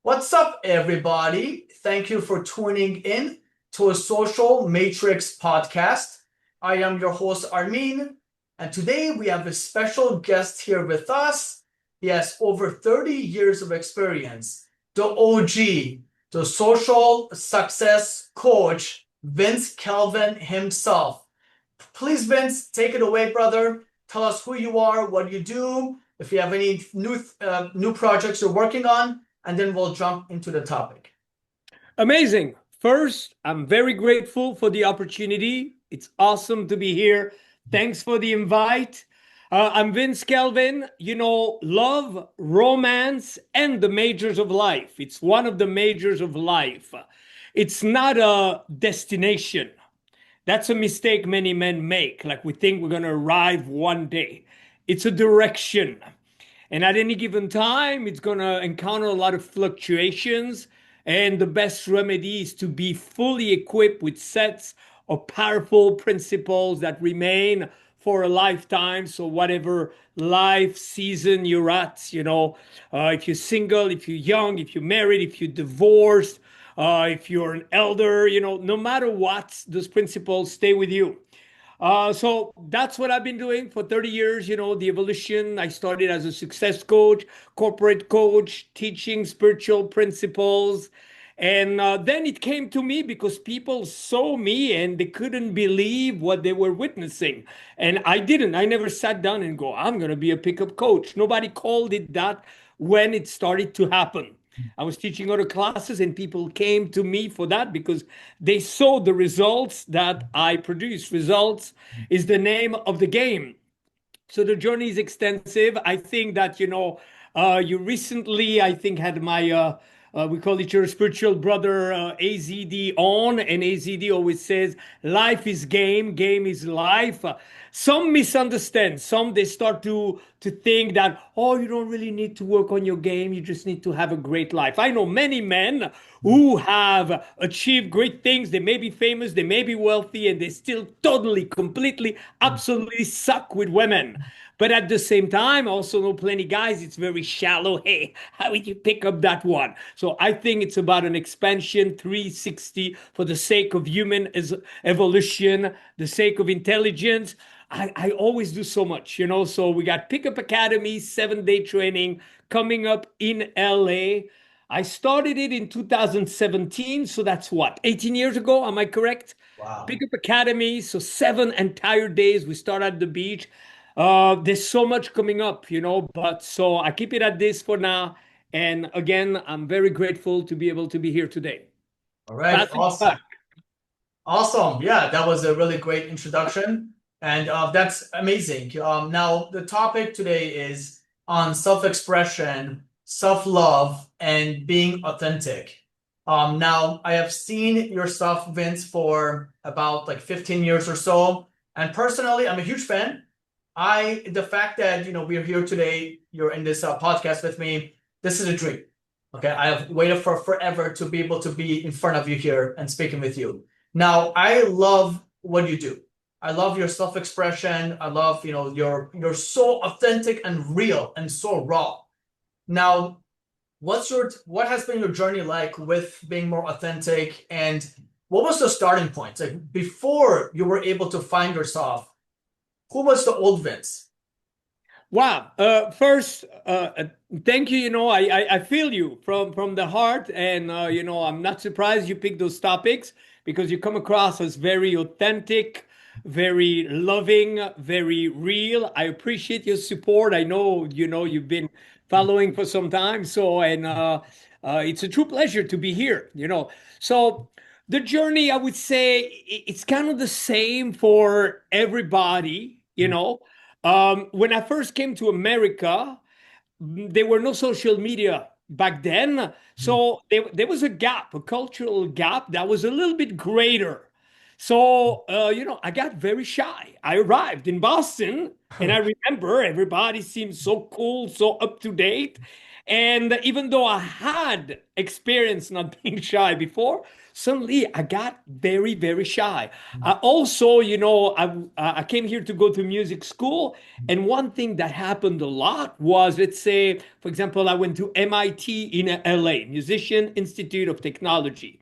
What's up, everybody? Thank you for tuning in to a Social Matrix podcast. I am your host, Armin, and today we have a special guest here with us. He has over 30 years of experience, the OG, the social success coach, Vince Kelvin himself. Please, Vince, take it away, brother. Tell us who you are, what you do, if you have any new projects you're working on, and then we'll jump into the topic. Amazing. First, I'm very grateful for the opportunity. It's awesome to be here. Thanks for the invite. I'm Vince Kelvin. Love, romance, and the majors of life. It's one of the majors of life. It's not a destination. That's a mistake many men make. Like we think we're going to arrive one day. It's a direction. And at any given time, it's going to encounter a lot of fluctuations. And the best remedy is to be fully equipped with sets of powerful principles that remain for a lifetime. So, whatever life season you're at, if you're single, if you're young, if you're married, if you're divorced, if you're an elder, no matter what, those principles stay with you. So that's what I've been doing for 30 years. The evolution. I started as a success coach, corporate coach, teaching spiritual principles. And then it came to me because people saw me and they couldn't believe what they were witnessing. And I never sat down and go, I'm going to be a pickup coach. Nobody called it that when it started to happen. I was teaching other classes and people came to me for that because they saw the results that I produce. Results is the name of the game. So the journey is extensive. I think that, you recently, I think, had we call it your spiritual brother, AZD on, and AZD always says, life is game, game is life. Some misunderstand. Some, they start to think that, oh, you don't really need to work on your game. You just need to have a great life. I know many men who have achieved great things. They may be famous, they may be wealthy, and they still totally, completely, absolutely suck with women. But at the same time, I also know plenty guys, it's very shallow. Hey, how would you pick up that one? So I think it's about an expansion 360 for the sake of human evolution, the sake of intelligence. I always do so much, So we got Pickup Academy, 7-day training coming up in LA. I started it in 2017. So that's what, 18 years ago? Am I correct? Wow. Pickup Academy. So 7 entire days. We start at the beach. There's so much coming up, but so I keep it at this for now. And again, I'm very grateful to be able to be here today. All right. Passing it Awesome. back. Awesome. Yeah, that was a really great introduction. And that's amazing. Now, the topic today is on self-expression, self-love, and being authentic. Now, I have seen your stuff, Vince, for about like 15 years or so. And personally, I'm a huge fan. The fact that, we're here today, you're in this podcast with me, this is a dream. Okay. I have waited for forever to be able to be in front of you here and speaking with you. Now, I love what you do. I love your self-expression. I love, you're so authentic and real and so raw. Now, what has been your journey like with being more authentic, and what was the starting point? Like before you were able to find yourself, who was the old Vince? Wow. First, thank you. I feel you from the heart, and I'm not surprised you picked those topics because you come across as very authentic, very loving, very real. I appreciate your support. I know you've been following for some time, so and it's a true pleasure to be here. So the journey, I would say, it's kind of the same for everybody. When I first came to America, there were no social media back then. So there was a gap, a cultural gap that was a little bit greater. So, I got very shy. I arrived in Boston And I remember everybody seemed so cool, so up to date. And even though I had experience not being shy before, suddenly I got very, very shy. I also, I came here to go to music school. And one thing that happened a lot was, let's say, for example, I went to MIT in LA, Musician Institute of Technology.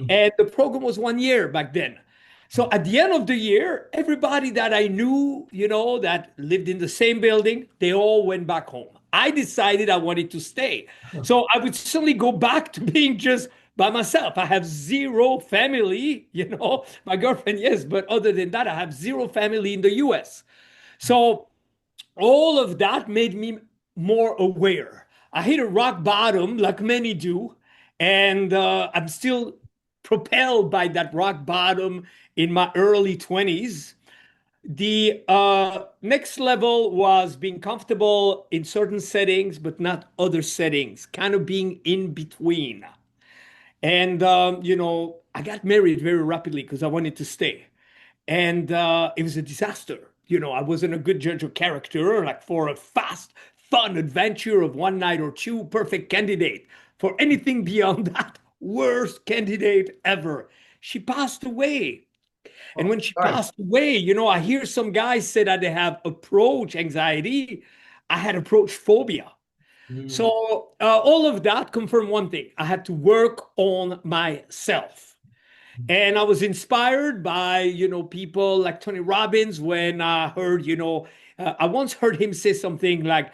And the program was 1 year back then. So at the end of the year, everybody that I knew, that lived in the same building, they all went back home. I decided I wanted to stay. So I would suddenly go back to being just by myself. I have zero family, my girlfriend, yes, but other than that, I have zero family in the US. So all of that made me more aware. I hit a rock bottom like many do, and I'm still propelled by that rock bottom in my early 20s. The next level was being comfortable in certain settings, but not other settings, kind of being in between. And, I got married very rapidly because I wanted to stay. And it was a disaster. I wasn't a good judge of character, like for a fast, fun adventure of one night or two, perfect candidate. For anything beyond that, worst candidate ever. She passed away. And Oh, when she sorry. passed away, I hear some guys say that they have approach anxiety. I had approach phobia. Mm, So all of that confirmed one thing. I had to work on myself. And I was inspired by, people like Tony Robbins when I heard, I once heard him say something like,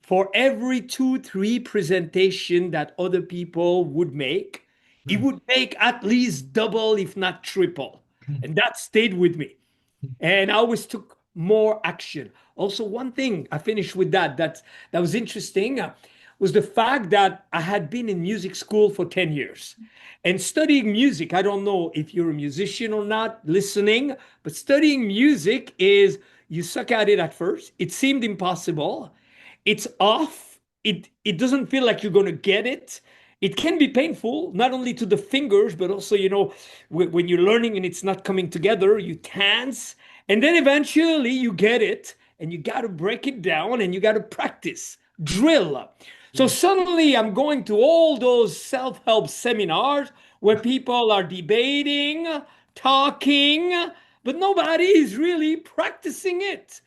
for every two, three presentation that other people would make, he mm, would make at least double, if not triple. mm, And that stayed with me. And I always took more action. Also, one thing I finished with that was interesting was the fact that I had been in music school for 10 years. And studying music, I don't know if you're a musician or not listening, but studying music is you suck at it at first. It seemed impossible. It's off. It doesn't feel like you're going to get it. It can be painful, not only to the fingers, but also, when you're learning and it's not coming together, you tense. And then eventually you get it and you got to break it down and you got to practice, drill. So mm, suddenly I'm going to all those self help seminars where people are debating, talking, but nobody is really practicing it.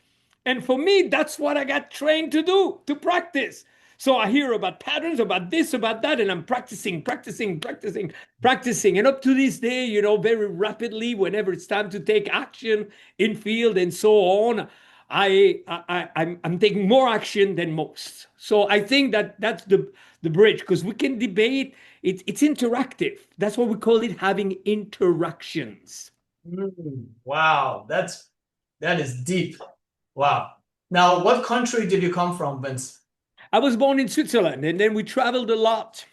And for me, that's what I got trained to do, to practice. So I hear about patterns, about this, about that, and I'm practicing, practicing, practicing, practicing. And up to this day, very rapidly, whenever it's time to take action in field and so on, I'm taking more action than most. So I think that that's the bridge because we can debate. It's interactive. That's what we call it, having interactions. Wow, that is deep. Wow. Now, what country did you come from, Vince? I was born in Switzerland, and then we traveled a lot.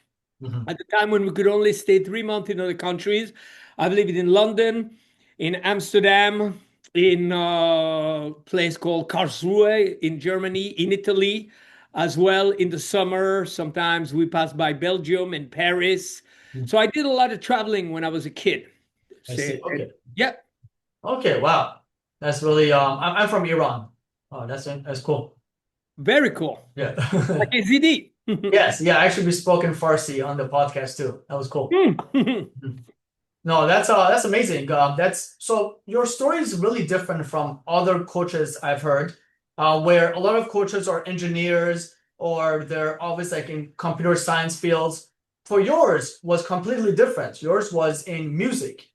Mhm. At the time when we could only stay 3 months in other countries, I've lived in London, in Amsterdam, in a place called Karlsruhe in Germany, in Italy, as well in the summer. Sometimes we passed by Belgium and Paris. So I did a lot of traveling when I was a kid. I Say, see. Okay. yeah, Okay. Wow. That's really. I'm from Iran. Oh, that's cool. very cool. Yeah. Like a ZD. Yes. Yeah. Actually, we spoke in Farsi on the podcast too. That was cool. Mhm. No, that's amazing. That's so your story is really different from other coaches I've heard, where a lot of coaches are engineers or they're always like in computer science fields. For yours was completely different. Yours was in music.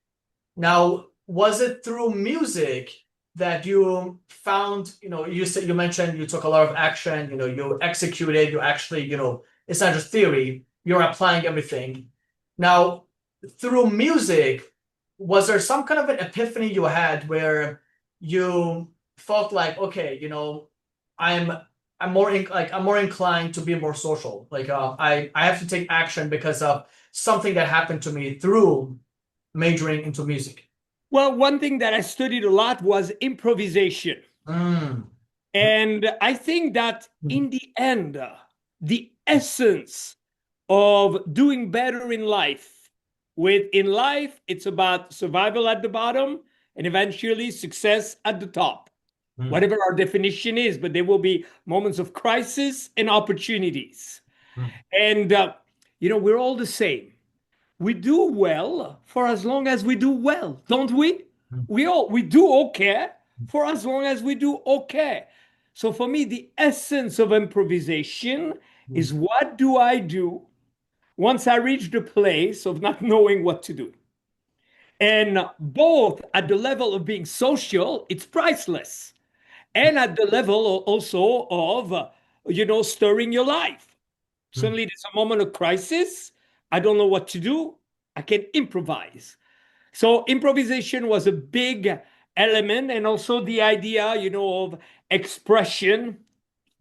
Now, was it through music that you found, you said you mentioned you took a lot of action, you executed, you actually, it's not just theory, you're applying everything. Now, through music, was there some kind of an epiphany you had where you felt like, okay, I'm I'm more inclined to be more social. Like I have to take action because of something that happened to me through majoring into music. Well, one thing that I studied a lot was improvisation. Mm. And I think that Mm. in the end, the essence of doing better in life, in life, it's about survival at the bottom and eventually success at the top. mm, whatever our definition is, but there will be moments of crisis and opportunities. mm, And, we're all the same. We do well for as long as we do well, don't we? mm, We do okay for as long as we do okay. So for me, the essence of improvisation mm, is what do I do once I reach the place of not knowing what to do? And both at the level of being social, it's priceless. And at the level also of, stirring your life. mm, Suddenly there's a moment of crisis. I don't know what to do. I can improvise. So improvisation was a big element, and also the idea, of expression,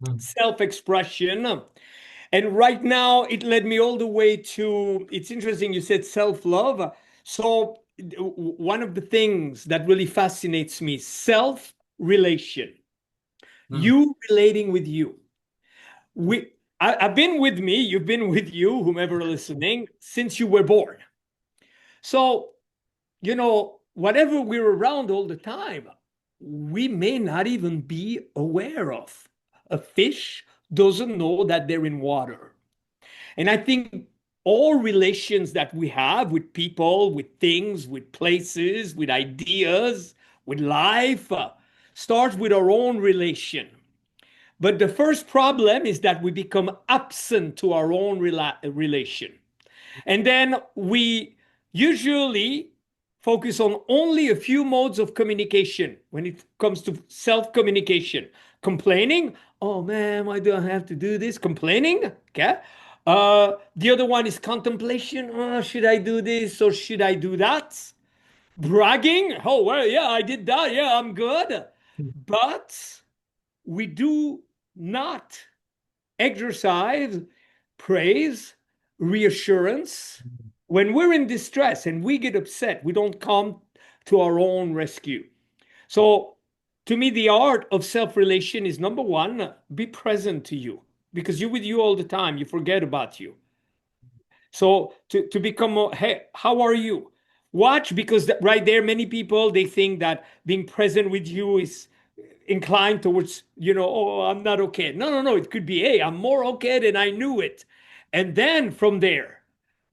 mm, self-expression. And right now, it led me all the way to, it's interesting, you said self-love. So one of the things that really fascinates me, self-relation, mm, you relating with you. I've been with me, you've been with you, whomever listening, since you were born. So, whatever we're around all the time, we may not even be aware of. A fish doesn't know that they're in water. And I think all relations that we have with people, with things, with places, with ideas, with life, starts with our own relation. But the first problem is that we become absent to our own relation. And then we usually focus on only a few modes of communication when it comes to self communication. Complaining, oh man, why do I have to do this? Complaining, okay. The other one is contemplation. Oh, should I do this or should I do that? Bragging, oh, well, yeah, I did that. Yeah, I'm good. But we do not exercise praise, reassurance. When we're in distress and we get upset, we don't come to our own rescue. So, to me, the art of self relation is number one, be present to you because you're with you all the time. You forget about you. So to become more, hey, how are you? Watch because right there, many people they think that being present with you is inclined towards, oh, I'm not okay. No, no, no. It could be, hey, I'm more okay than I knew it. And then from there,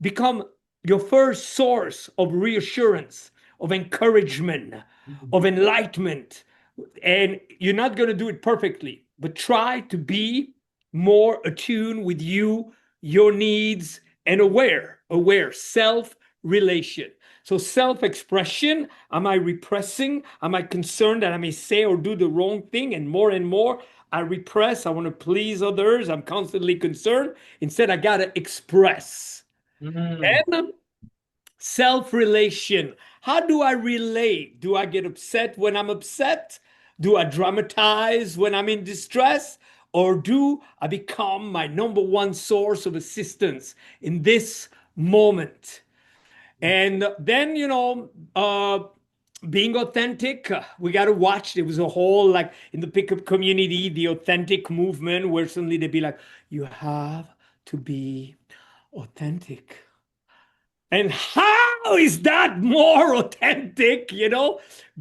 become your first source of reassurance, of encouragement, of enlightenment. And you're not going to do it perfectly, but try to be more attuned with you, your needs, and aware, self relation. So, self expression, am I repressing? Am I concerned that I may say or do the wrong thing? And more, I repress. I want to please others. I'm constantly concerned. Instead, I got to express. mm, And self relation. How do I relate? Do I get upset when I'm upset? Do I dramatize when I'm in distress? Or do I become my number one source of assistance in this moment? And then, being authentic, we got to watch. There was a whole, like in the pickup community, the authentic movement where suddenly they'd be like, you have to be authentic. And how is that more authentic?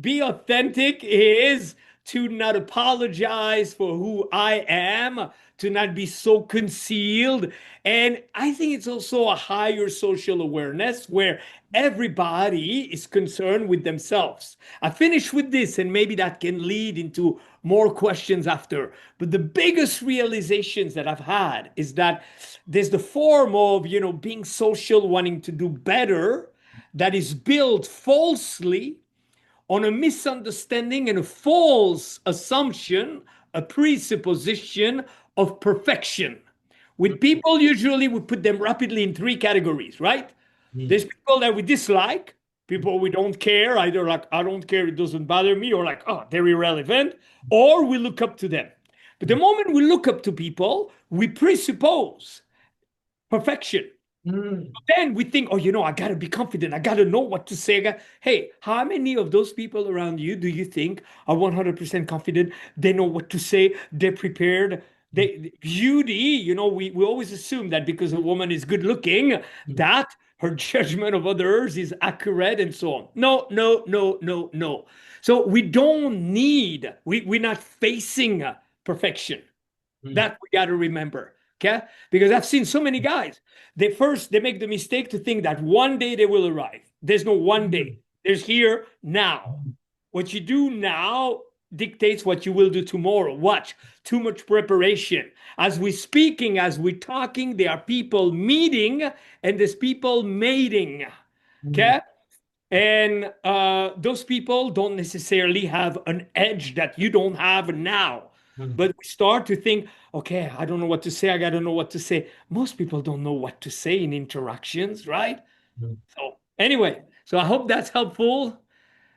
Be authentic is to not apologize for who I am, to not be so concealed. And I think it's also a higher social awareness where everybody is concerned with themselves. I finish with this, and maybe that can lead into more questions after. But the biggest realizations that I've had is that there's the form of, being social, wanting to do better, that is built falsely on a misunderstanding and a false assumption, a presupposition of perfection. With people, usually we put them rapidly in three categories, right? mm, There's people that we dislike, people we don't care, either like, I don't care, it doesn't bother me, or like, oh, they're irrelevant, or we look up to them. But the moment we look up to people, we presuppose perfection. mm, Then we think, oh, I got to be confident. I got to know what to say. Hey, how many of those people around you do you think are 100% confident? They know what to say. They're prepared. Beauty, we always assume that because a woman is good looking, mm, that her judgment of others is accurate and so on. No, no, no, no, no. So we don't need, we're not facing perfection. Mm, That we got to remember. Okay. Because I've seen so many guys. They make the mistake to think that one day they will arrive. There's no one day. mm, There's here now. What you do now dictates what you will do tomorrow. Watch. Too much preparation. As we're speaking, as we're talking, there are people meeting and there's people mating. mm, Okay. And those people don't necessarily have an edge that you don't have now. mm, But we start to think, okay, I don't know what to say. I got to know what to say. Most people don't know what to say in interactions, right? mm. So anyway, so I hope that's helpful.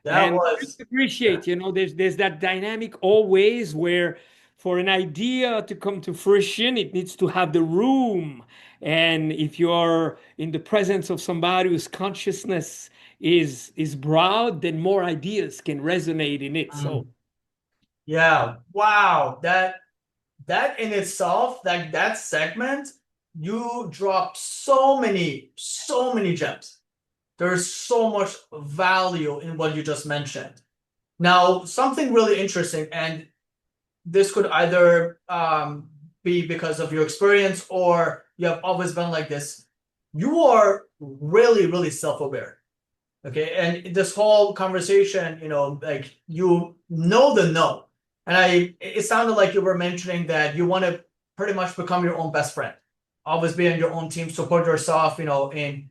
That And I really was, yeah. appreciate, there's that dynamic always where for an idea to come to fruition, it needs to have the room. And if you're in the presence of somebody whose consciousness is broad, then more ideas can resonate in it. So Mm. Yeah. Wow. That in itself, that segment, you dropped so many gems. There's so much value in what you just mentioned. Now, something really interesting, and this could either be because of your experience or you have always been like this. You are really, really self-aware. Okay. And this whole conversation, like you know the no. And it sounded like you were mentioning that you want to pretty much become your own best friend. Always be on your own team, support yourself, in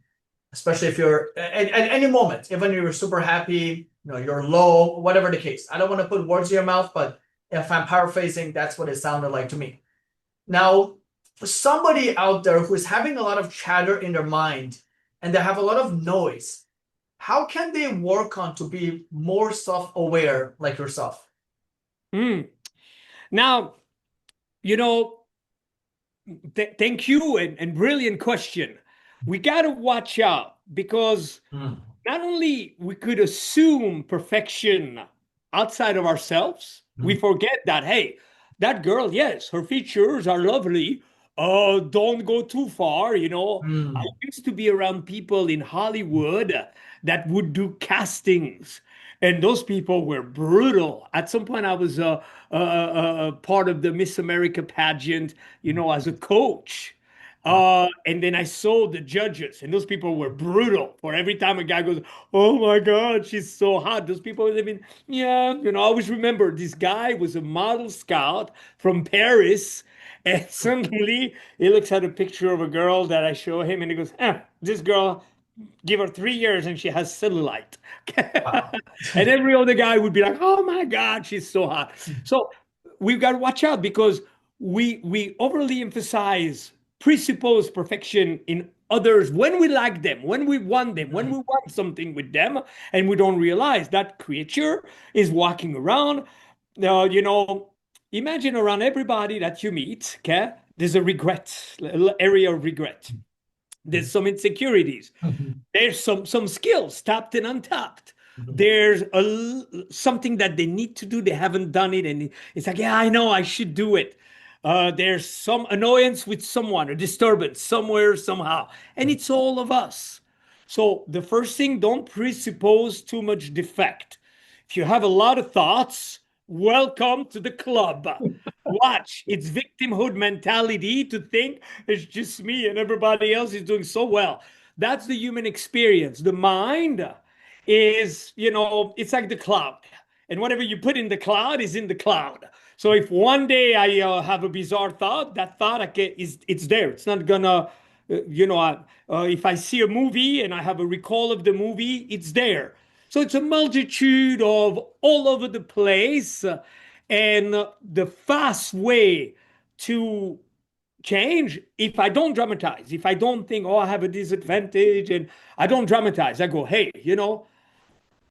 especially if you're at any moment, even if you're super happy, you're low, whatever the case. I don't want to put words in your mouth, but if I'm paraphrasing, that's what it sounded like to me. Now, for somebody out there who is having a lot of chatter in their mind and they have a lot of noise, how can they work on to be more self-aware like yourself? mm. Now, you know, thank you and brilliant question. We got to watch out because Mm, not only we could assume perfection outside of ourselves, we mm, forget that, hey, that girl, yes, her features are lovely. Don't go too far. I mm, used to be around people in Hollywood that would do castings, and those people were brutal. At some point, I was part of the Miss America pageant, as a coach. wow. And then I saw the judges, and those people were brutal. For every time a guy goes, "Oh my God, she's so hot," those people would have been, yeah, I always remember this guy was a model scout from Paris, and suddenly he looks at a picture of a girl that I show him, and he goes, this girl, give her 3 years and she has cellulite." Wow. And every other guy would be like, "Oh my God, she's so hot." So we've got to watch out because we overly emphasize presupposed perfection in others when we like them, when we want them, when we want something with them, and we don't realize that creature is walking around. Imagine around everybody that you meet, okay, there's a regret, area of regret. There's some insecurities. There's some skills tapped and untapped. There's something that they need to do, they haven't done it, and it's like, yeah, I know I should do it. There's some annoyance with someone, a disturbance somewhere, somehow, and it's all of us. So the first thing, don't presuppose too much defect. If you have a lot of thoughts, welcome to the club. Watch, it's victimhood mentality to think it's just me and everybody else is doing so well. That's the human experience. The mind is, it's like the cloud. And whatever you put in the cloud is in the cloud. So if one day I have a bizarre thought, that thought it's there. It's not gonna, if I see a movie and I have a recall of the movie, it's there. So it's a multitude of all over the place. And the fast way to change, if I don't dramatize, if I don't think, oh, I have a disadvantage, and I don't dramatize, I go, hey,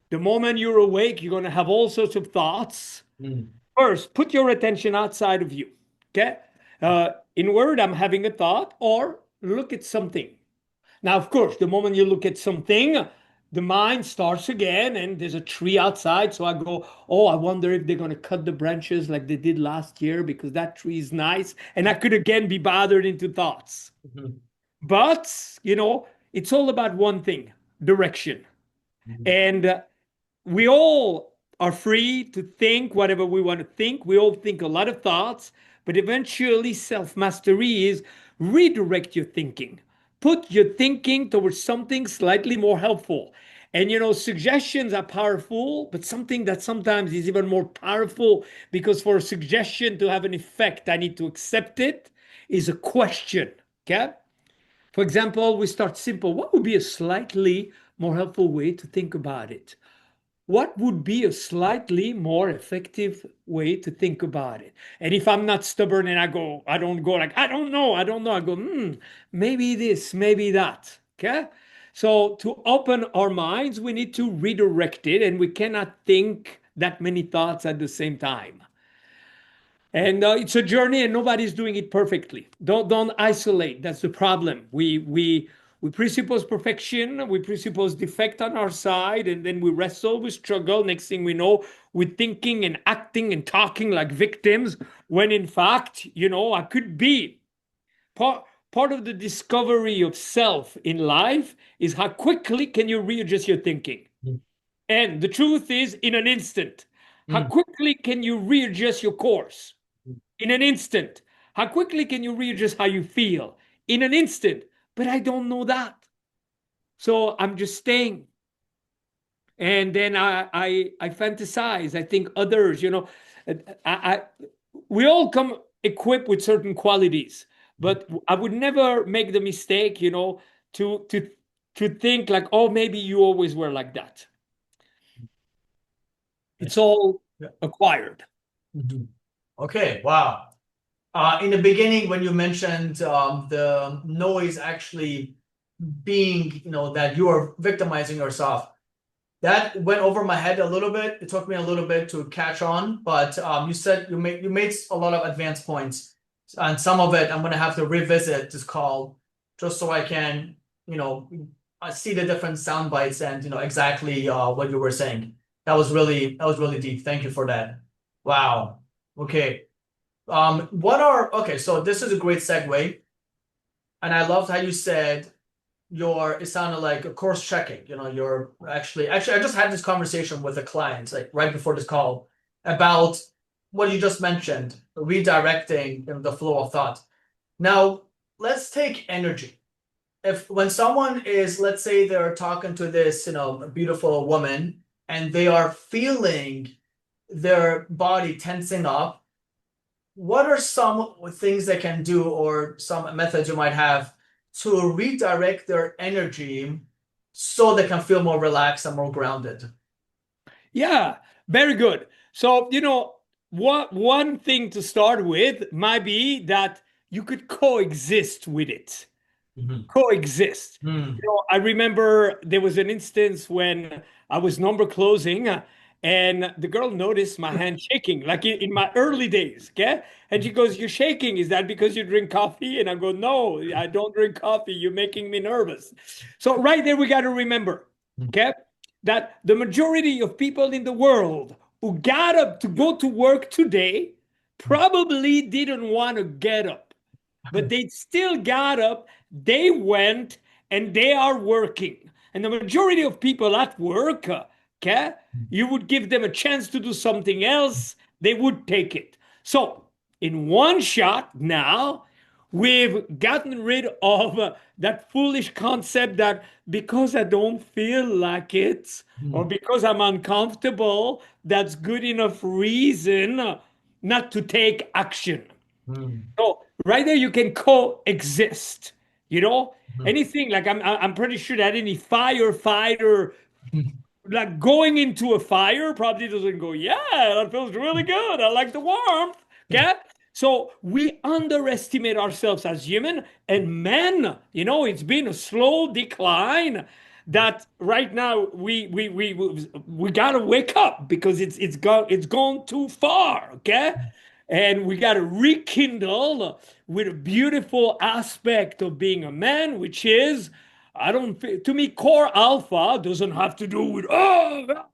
the moment you're awake, you're going to have all sorts of thoughts. Mm, First, put your attention outside of you. Okay. Inward, I'm having a thought, or look at something. Now, of course, the moment you look at something, the mind starts again, and there's a tree outside. So I go, oh, I wonder if they're going to cut the branches like they did last year because that tree is nice. And I could again be bothered into thoughts. mm, But, it's all about one thing: direction. Mhm. And we all are free to think whatever we want to think. We all think a lot of thoughts, but eventually, self mastery is redirect your thinking. Put your thinking towards something slightly more helpful. And suggestions are powerful, but something that sometimes is even more powerful, because for a suggestion to have an effect, I need to accept it, is a question. Okay? For example, we start simple. What would be a slightly more helpful way to think about it? What would be a slightly more effective way to think about it? And if I'm not stubborn and I don't go like, I don't know. I go, maybe this, maybe that. Okay. So to open our minds, we need to redirect it, and we cannot think that many thoughts at the same time. And it's a journey, and nobody's doing it perfectly. Don't isolate. That's the problem. We presuppose perfection. We presuppose defect on our side, and then we wrestle. We struggle. Next thing we know, we're thinking and acting and talking like victims. When in fact, I could be part. Part of the discovery of self in life is how quickly can you readjust your thinking. And the truth is, in an instant, how Mm. quickly can you readjust your course? In an instant. How quickly can you readjust how you feel? In an instant. But I don't know that. So I'm just staying. And then I fantasize. I think others, I we all come equipped with certain qualities, but I would never make the mistake, to to think like, oh, maybe you always were like that. It's all Yeah. acquired. Mhm. Okay, wow. In the beginning, when you mentioned the noise actually being, that you are victimizing yourself, that went over my head a little bit. It took me a little bit to catch on, but you said you made a lot of advanced points, and some of it I'm gonna have to revisit this call just so I can, you know, see the different sound bites and exactly what you were saying. That was really deep. Thank you for that. Wow. Okay. Okay, so this is a great segue, and I loved how you said it sounded like a course checking. You're actually I just had this conversation with a client like right before this call about what you just mentioned, redirecting the flow of thought. Now, let's take energy. If when someone is, let's say they're talking to this, beautiful woman, and they are feeling their body tensing up, what are some things they can do or some methods you might have to redirect their energy so they can feel more relaxed and more grounded? Yeah, very good. So, what one thing to start with might be that you could coexist with it. Mhm. Coexist. Mm. I remember there was an instance when I was number closing, and the girl noticed my hand shaking, like in my early days. Okay. And she goes, "You're shaking. Is that because you drink coffee?" And I go, "No, I don't drink coffee. You're making me nervous." So, right there, we got to remember, okay, that the majority of people in the world who got up to go to work today probably didn't want to get up, but they still got up, they went, and they are working. And the majority of people at work, okay, you would give them a chance to do something else, they would take it. So, in one shot now, we've gotten rid of that foolish concept that because I don't feel like it or Mm. because I'm uncomfortable, that's good enough reason not to take action. Mm. So right there, you can coexist. You know, Mm. anything like I'm pretty sure that any firefighter like going into a fire probably doesn't go, yeah, that feels really good. I like the warmth. Okay. So we underestimate ourselves as human and men, it's been a slow decline that right now we gotta wake up because it's gone too far. Okay. And we got to rekindle with a beautiful aspect of being a man, which is, I don't, to me, core alpha doesn't have to do with, oh,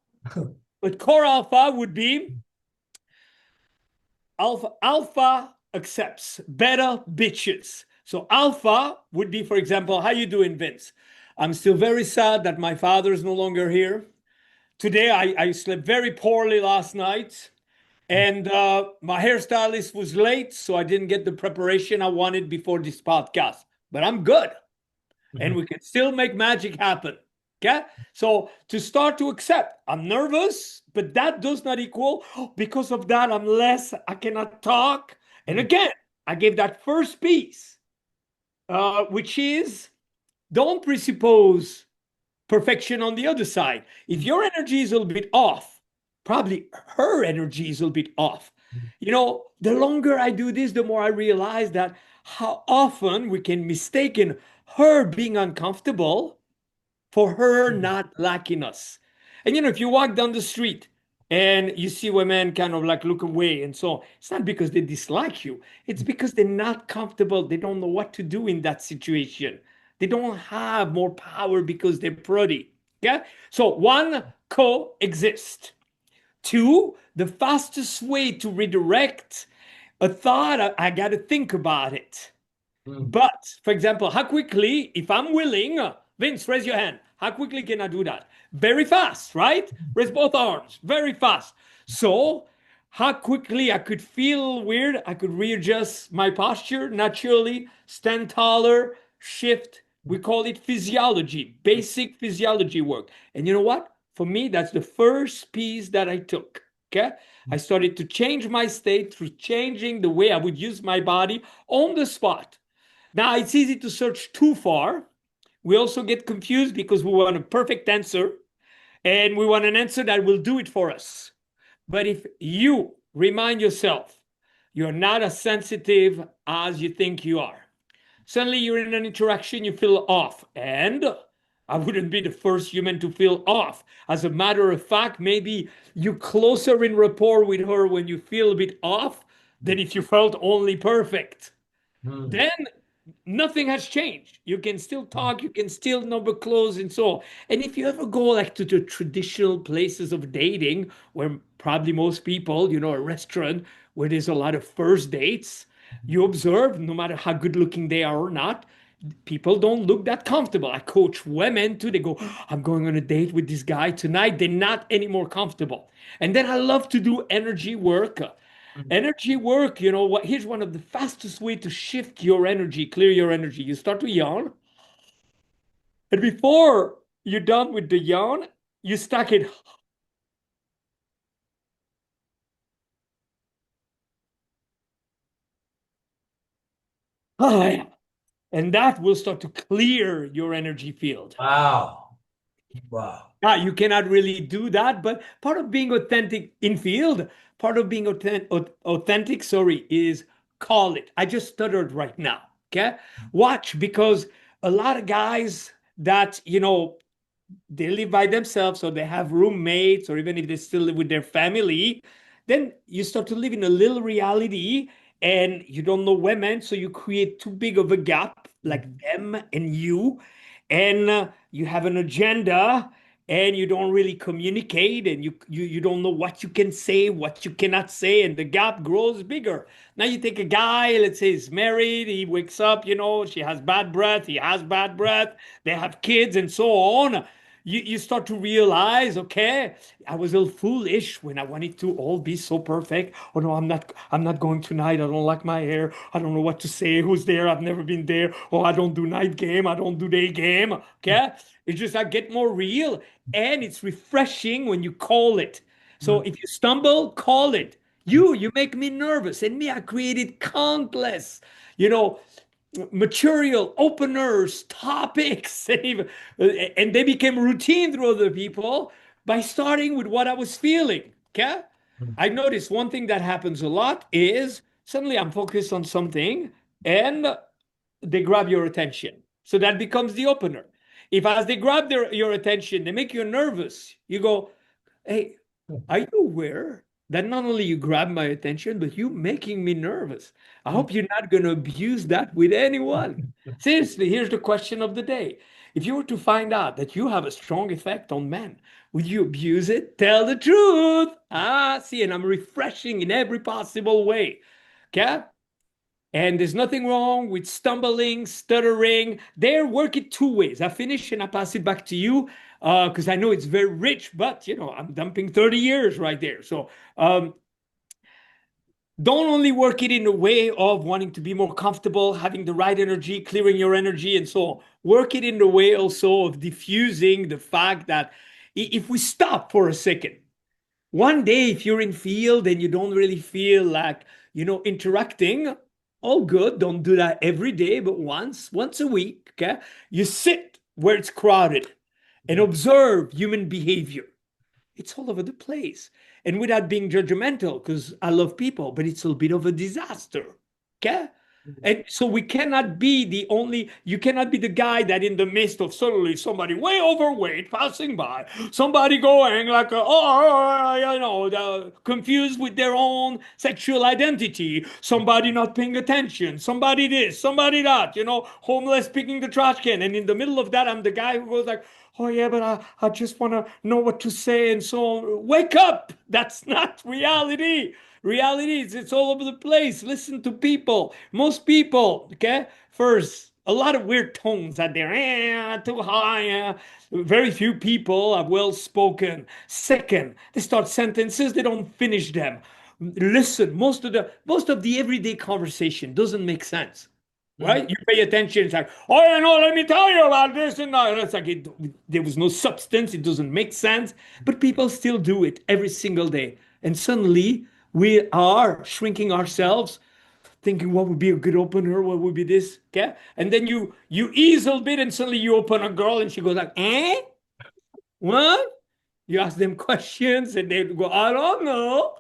but core alpha would be alpha accepts, beta bitches. So alpha would be, for example, how you doing, Vince? I'm still very sad that my father is no longer here. Today, I slept very poorly last night, and my hairstylist was late, so I didn't get the preparation I wanted before this podcast. But I'm good, and Mhm. we can still make magic happen. Okay? So to start to accept, I'm nervous, but that does not equal, "Oh, because of that, I cannot talk." And Mhm. again, I gave that first piece, which is don't presuppose perfection on the other side. If your energy is a little bit off, probably her energy is a little bit off. The longer I do this, the more I realize that how often we can mistaken her being uncomfortable for her not liking us. And if you walk down the street and you see women kind of like look away and so on, it's not because they dislike you, it's because they're not comfortable. They don't know what to do in that situation. They don't have more power because they're pretty. Okay? So one, coexist. Two, the fastest way to redirect a thought, I got to think about it. Mhm. But, for example, how quickly, if I'm willing, Vince, raise your hand. How quickly can I do that? Very fast, right? Raise both arms, very fast. So, how quickly I could feel weird, I could readjust my posture naturally, stand taller, shift. We call it physiology, basic physiology work. And you know what? For me, that's the first piece that I took. Okay. I started to change my state through changing the way I would use my body on the spot. Now, it's easy to search too far. We also get confused because we want a perfect answer and we want an answer that will do it for us. But if you remind yourself you're not as sensitive as you think you are, suddenly you're in an interaction, you feel off. And I wouldn't be the first human to feel off. As a matter of fact, maybe you closer in rapport with her when you feel a bit off than if you felt only perfect. Mhm. Then nothing has changed. You can still talk, you can still number clothes and so on. And if you ever go like to the traditional places of dating, where probably most people, a restaurant where there's a lot of first dates, you observe no matter how good looking they are or not, people don't look that comfortable. I coach women too. They go, I'm going on a date with this guy tonight. They're not any more comfortable. And then I love to do energy work. Energy work, what? Here's one of the fastest way to shift your energy, clear your energy. You start to yawn, and before you're done with the yawn, you stack it. And that will start to clear your energy field. Wow. Wow. You cannot really do that, but part of being authentic in field, part of being authentic, sorry, is call it. I just stuttered right now. Okay. Watch, because a lot of guys that, they live by themselves or they have roommates or even if they still live with their family, then you start to live in a little reality and you don't know women, so you create too big of a gap like them and you have an agenda and you don't really communicate and you don't know what you can say, what you cannot say, and the gap grows bigger. Now you take a guy, let's say he's married, he wakes up, she has bad breath, he has bad breath, they have kids and so on. You start to realize, okay, I was a little foolish when I wanted to all be so perfect. Oh no, I'm not going tonight. I don't like my hair. I don't know what to say. Who's there? I've never been there. Oh, I don't do night game. I don't do day game. Okay. It's just I get more real and it's refreshing when you call it. So if you stumble, call it. You make me nervous. And me, I created countless, you know, material openers, topics, and they became routine through other people by starting with what I was feeling. Okay. I noticed one thing that happens a lot is suddenly I'm focused on something and they grab your attention. So that becomes the opener. If as they grab your attention, they make you nervous, you go, hey, are you aware that not only you grab my attention, but you making me nervous? I hope you're not going to abuse that with anyone. Seriously, here's the question of the day. If you were to find out that you have a strong effect on men, would you abuse it? Tell the truth. See, and I'm refreshing in every possible way. Okay? And there's nothing wrong with stumbling, stuttering. There, work it two ways. I finish and I pass it back to you because I know it's very rich, but I'm dumping 30 years right there. So don't only work it in the way of wanting to be more comfortable, having the right energy, clearing your energy, and so on. Work it in the way also of diffusing the fact that if we stop for a second, one day if you're in field and you don't really feel like interacting, all good. Don't do that every day, but once a week, okay, you sit where it's crowded and observe human behavior. It's all over the place. And without being judgmental, because I love people, but it's a bit of a disaster. Okay? And so you cannot be the guy that in the midst of suddenly somebody way overweight passing by, somebody going like, confused with their own sexual identity, somebody not paying attention, somebody this, somebody that, homeless picking the trash can. And in the middle of that, I'm the guy who goes like, oh yeah, but I just want to know what to say and so on. Wake up! That's not reality. Reality is it's all over the place. Listen to people. Most people, okay? First, a lot of weird tones out there. Too high. Very few people are well spoken. Second, they start sentences, they don't finish them. Listen, most of the everyday conversation doesn't make sense. Right? You pay attention. It's like, oh, let me tell you about this and that. It's like there was no substance. It doesn't make sense. But people still do it every single day. And suddenly we are shrinking ourselves, thinking what would be a good opener, what would be this, okay? And then you ease a little bit, and suddenly you open a girl, and she goes like, what? You ask them questions, and they go, I don't know.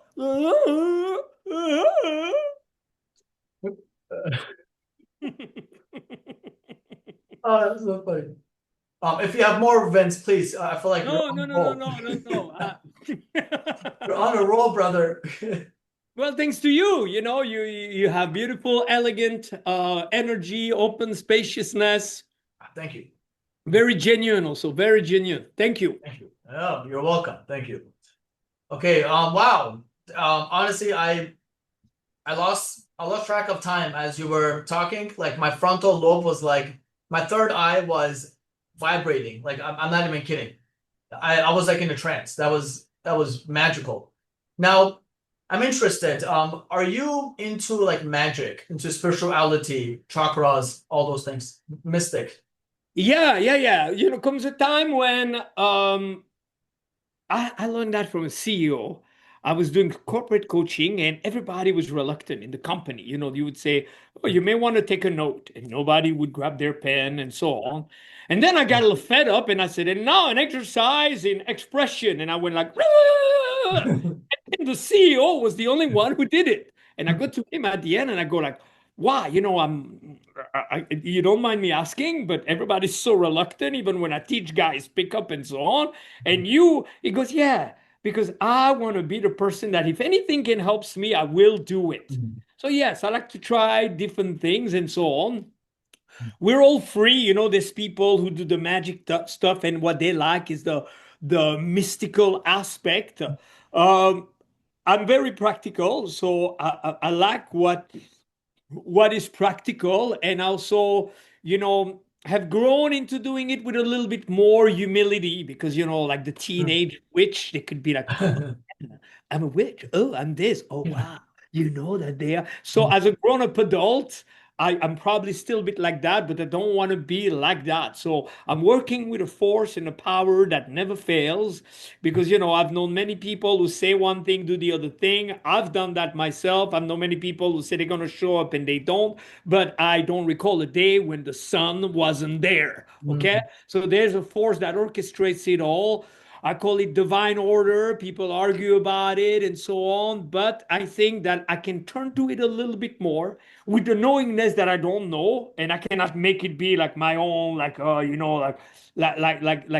Oh, that's so funny. If you have more events, please. I feel like you're No, on no, a no, no, roll. no, no, no. You're on a roll, brother. Well, thanks to you, you have beautiful, elegant energy, open spaciousness, Thank you. very genuine, also very genuine. Thank you. Thank you. Oh, you're welcome. Thank you. Okay. Wow. Honestly, I lost track of time as you were talking. Like my frontal lobe was like my third eye was vibrating. Like I'm not even kidding. I was like in a trance. That was magical. Now I'm interested. Are you into like magic, into spirituality, chakras, all those things, mystic? Yeah, yeah, yeah. Comes a time when I learned that from a CEO. I was doing corporate coaching and everybody was reluctant in the company. You would say, oh, you may want to take a note, and nobody would grab their pen and so on. And then I got a little fed up and I said, and now an exercise in expression. And I went like, and the CEO was the only one who did it. And I go to him at the end and I go like, why? You don't mind me asking, but everybody's so reluctant, even when I teach guys pick up and so on. And he goes, yeah, because I want to be the person that if anything can helps me, I will do it. So yes, I like to try different things and so on. We're all free, there's people who do the magic stuff and what they like is the mystical aspect. I'm very practical, so I like what is practical, and also have grown into doing it with a little bit more humility because like the teenage witch, they could be like, I'm a witch. Oh, I'm this. Oh, wow. You know that they are. So as a grown-up adult, I'm probably still a bit like that, but I don't want to be like that. So I'm working with a force and a power that never fails because, I've known many people who say one thing, do the other thing. I've done that myself. I've known many people who say they're going to show up and they don't, but I don't recall a day when the sun wasn't there. Okay. So there's a force that orchestrates it all. I call it divine order. People argue about it and so on. But I think that I can turn to it a little bit more with the knowingness that I don't know, and I cannot make it be like my own, like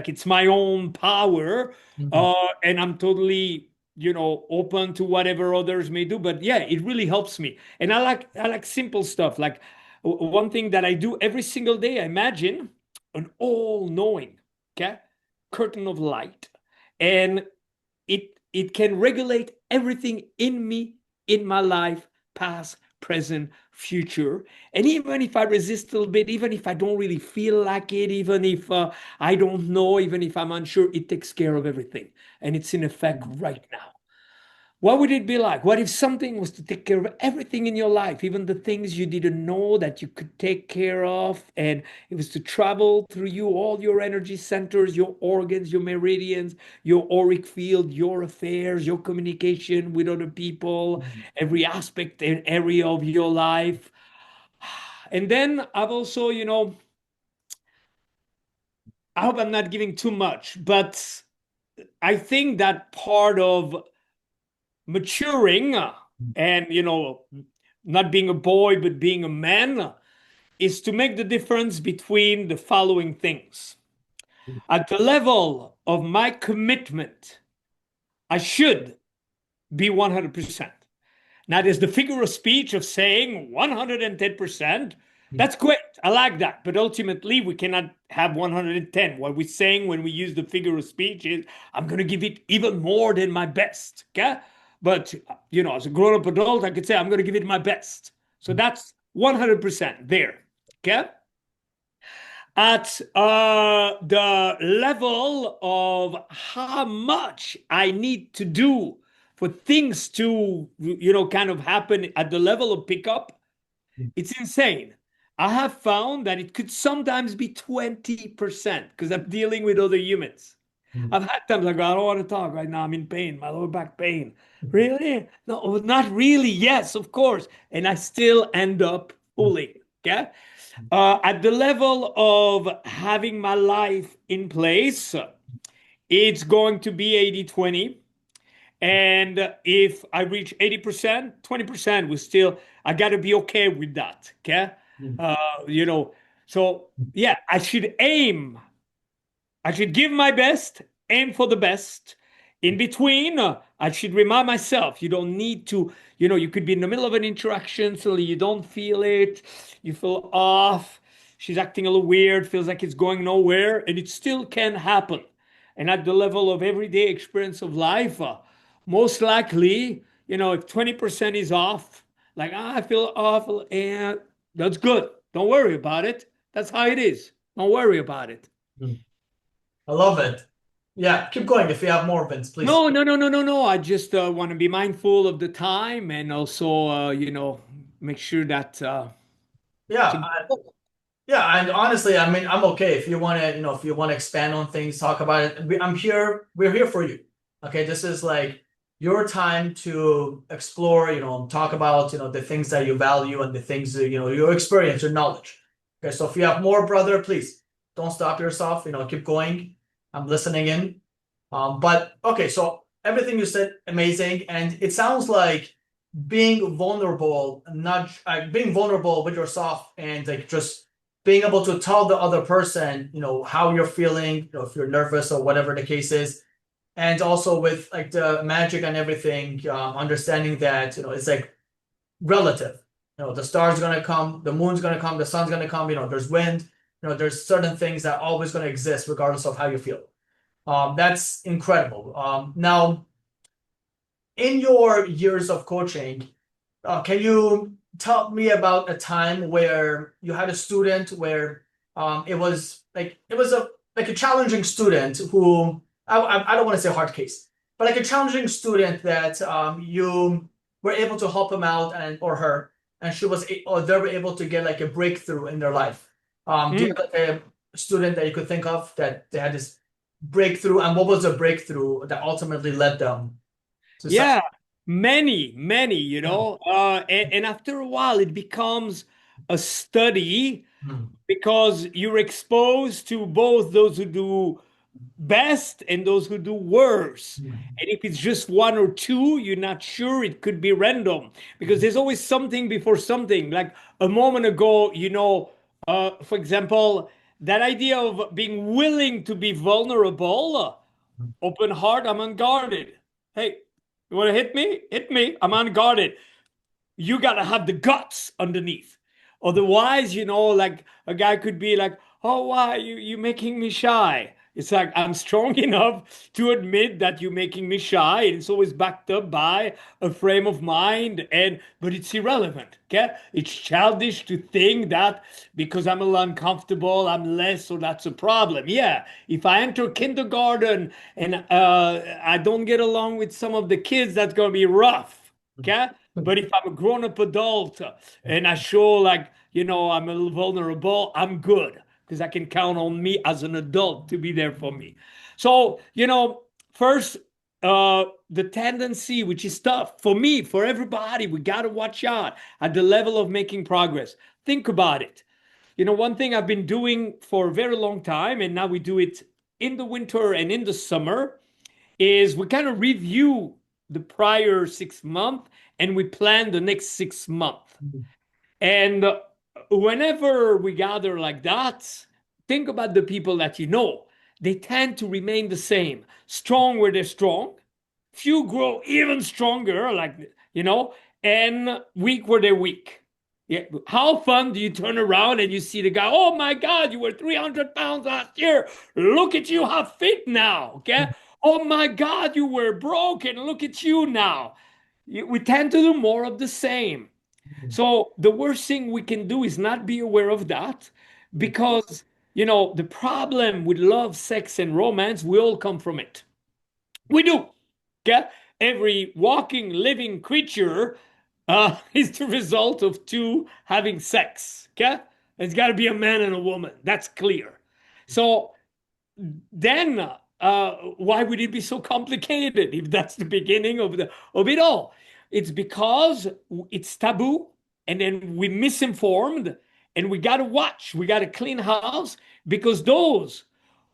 it's my own power. And I'm totally, open to whatever others may do. But yeah, it really helps me. And I like simple stuff. Like one thing that I do every single day, I imagine an all-knowing, okay, curtain of light, and it can regulate everything in me, in my life, past, present, future. And even if I resist a little bit, even if I don't really feel like it, even if I don't know, even if I'm unsure, it takes care of everything. And it's in effect right now. What would it be like? What if something was to take care of everything in your life, even the things you didn't know that you could take care of, and it was to travel through you, all your energy centers, your organs, your meridians, your auric field, your affairs, your communication with other people, every aspect and area of your life. And then I've also, I hope I'm not giving too much, but I think that part of maturing and not being a boy but being a man is to make the difference between the following things. At the level of my commitment, I should be 100%. Now, there's the figure of speech of saying 110%. That's great. I like that. But ultimately, we cannot have 110. What we're saying when we use the figure of speech is, I'm going to give it even more than my best. Okay. But, as a grown up adult, I could say, I'm going to give it my best. So that's 100% there. Okay. At the level of how much I need to do for things to, kind of happen at the level of pickup, it's insane. I have found that it could sometimes be 20% because I'm dealing with other humans. I've had times I go, I don't want to talk right now. I'm in pain, my lower back pain. Really? No, not really. Yes, of course. And I still end up pulling. Okay. At the level of having my life in place, it's going to be 80-20. And if I reach 80%, 20% was still, I got to be okay with that. Okay. Uh, you know, so yeah, I should give my best, aim for the best. In between, I should remind myself you don't need to, you could be in the middle of an interaction, suddenly you don't feel it, you feel off, she's acting a little weird, feels like it's going nowhere, and it still can happen. And at the level of everyday experience of life, most likely, if 20% is off, like, I feel awful, and that's good. Don't worry about it. That's how it is. Don't worry about it. I love it. Yeah, keep going if you have more, Vince, please. No, no, no, no, no, no. I just want to be mindful of the time and also, make sure that Yeah, things. yeah, and honestly, I mean, I'm okay if you want to, if you want to expand on things, talk about it. I'm here. We're here for you. Okay, this is like your time to explore, talk about, the things that you value and the things that, your experience, your knowledge. Okay, so if you have more, brother, please don't stop yourself. Keep going. I'm listening in. But okay, so everything you said, amazing, and it sounds like being vulnerable, not being vulnerable with yourself, and like just being able to tell the other person, how you're feeling, if you're nervous or whatever the case is, and also with like the magic and everything, understanding that it's like relative. The star's gonna come, the moon's gonna come, the sun's gonna come. There's wind. There's certain things that are always gonna exist regardless of how you feel. That's incredible. Now, in your years of coaching, can you tell me about a time where you had a student where it was a challenging student who I don't want to say hard case, but like a challenging student that you were able to help him out and or her, and or they were able to get like a breakthrough in their life. Do you Mm. have like a student that you could think of that they had this breakthrough, and what was the breakthrough that ultimately led them to such? Yeah, many, and after a while, it becomes a study Mm, because you're exposed to both those who do best and those who do worse. mm, And if it's just one or two, you're not sure. It could be random because there's always something before something. Like a moment ago, for example, that idea of being willing to be vulnerable, open heart, I'm unguarded. Hey, you want to hit me? Hit me. I'm unguarded. You got to have the guts underneath. Otherwise, like a guy could be like, oh, why you making me shy? It's like I'm strong enough to admit that you're making me shy, and it's always backed up by a frame of mind. And but it's irrelevant. Okay, it's childish to think that because I'm a little uncomfortable, I'm less, so that's a problem. Yeah, if I enter kindergarten and I don't get along with some of the kids, that's gonna be rough. Okay, but if I'm a grown-up adult and I show like I'm a little vulnerable, I'm good because I can count on me as an adult to be there for me. So, first, the tendency, which is tough for me, for everybody, we got to watch out at the level of making progress. Think about it. One thing I've been doing for a very long time, and now we do it in the winter and in the summer, is we kind of review the prior 6 months and we plan the next 6 months. And whenever we gather like that, think about the people that you know. They tend to remain the same, strong where they're strong. Few grow even stronger, and weak where they're weak. Yeah. How fun do you turn around and you see the guy? Oh my God, you were 300 pounds last year. Look at you, how fit now. Okay. Oh my God, you were broken. Look at you now. We tend to do more of the same. So the worst thing we can do is not be aware of that because, the problem with love, sex, and romance, we all come from it. We do. Okay? Every walking, living creature is the result of two having sex. Okay? It's got to be a man and a woman. That's clear. So then why would it be so complicated if that's the beginning of it all? It's because it's taboo, and then we misinformed, and we got to watch. We got to clean house because those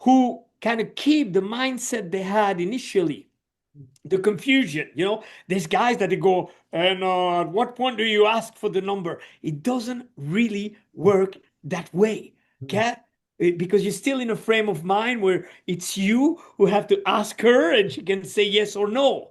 who kind of keep the mindset they had initially, the confusion, there's guys that they go, and at what point do you ask for the number? It doesn't really work that way. Okay? Because you're still in a frame of mind where it's you who have to ask her and she can say yes or no.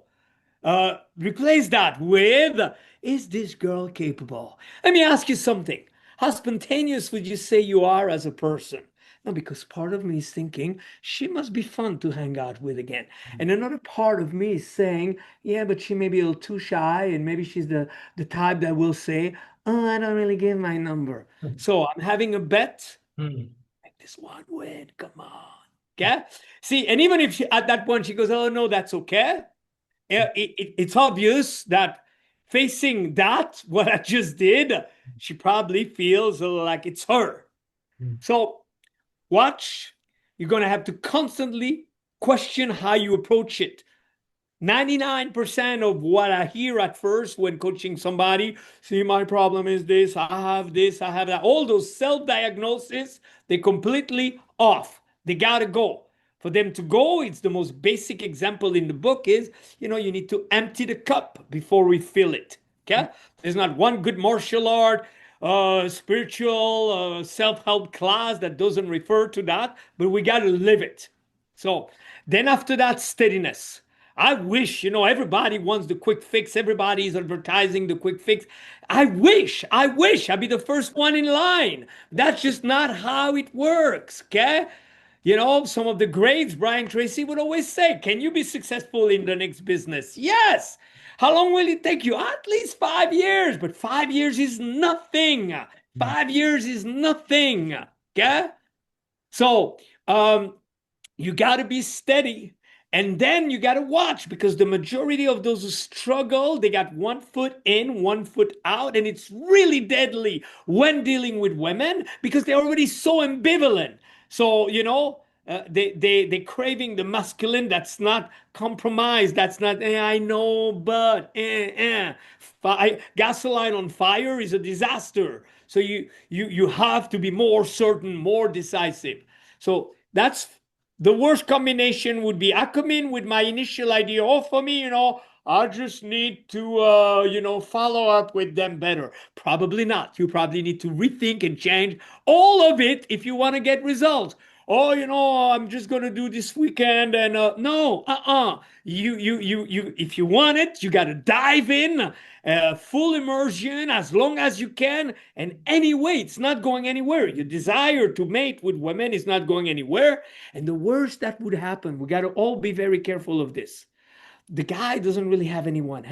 Replace that with, is this girl capable? Let me ask you something. How spontaneous would you say you are as a person? No, because part of me is thinking she must be fun to hang out with again. And another part of me is saying, yeah, but she may be a little too shy, and maybe she's the type that will say, oh, I don't really give my number. So I'm having a bet. Make this one win. Come on. Okay? See, and even if at that point she goes, oh, no, that's okay. It's obvious that facing that, what I just did, she probably feels like it's her. So watch, you're going to have to constantly question how you approach it. 99% of what I hear at first when coaching somebody, see, my problem is this, I have that. All those self-diagnoses, they're completely off. They got to go. For them to go, it's the most basic example in the book is, you need to empty the cup before we fill it. Okay? There's not one good martial art, spiritual, self-help class that doesn't refer to that, but we got to live it. So then after that, steadiness. I wish, everybody wants the quick fix. Everybody is advertising the quick fix. I wish I'd be the first one in line. That's just not how it works, okay? Some of the greats, Brian Tracy would always say, can you be successful in the next business? Yes. How long will it take you? At least 5 years, but 5 years is nothing. 5 years is nothing, okay? So, you got to be steady. And then you got to watch because the majority of those who struggle, they got 1 foot in, 1 foot out. And it's really deadly when dealing with women because they're already so ambivalent. So, they craving the masculine that's not compromised. That's not, I know, but, gasoline on fire is a disaster. So you have to be more certain, more decisive. So that's the worst combination would be I come in with my initial idea. Oh, for me, I just need to, follow up with them better. Probably not. You probably need to rethink and change all of it if you want to get results. oh, I'm just gonna do this weekend, and no, you, if you want it, you gotta dive in, full immersion as long as you can. And anyway, it's not going anywhere. Your desire to mate with women is not going anywhere. And the worst that would happen, we gotta all be very careful of this. The guy doesn't really have anyone.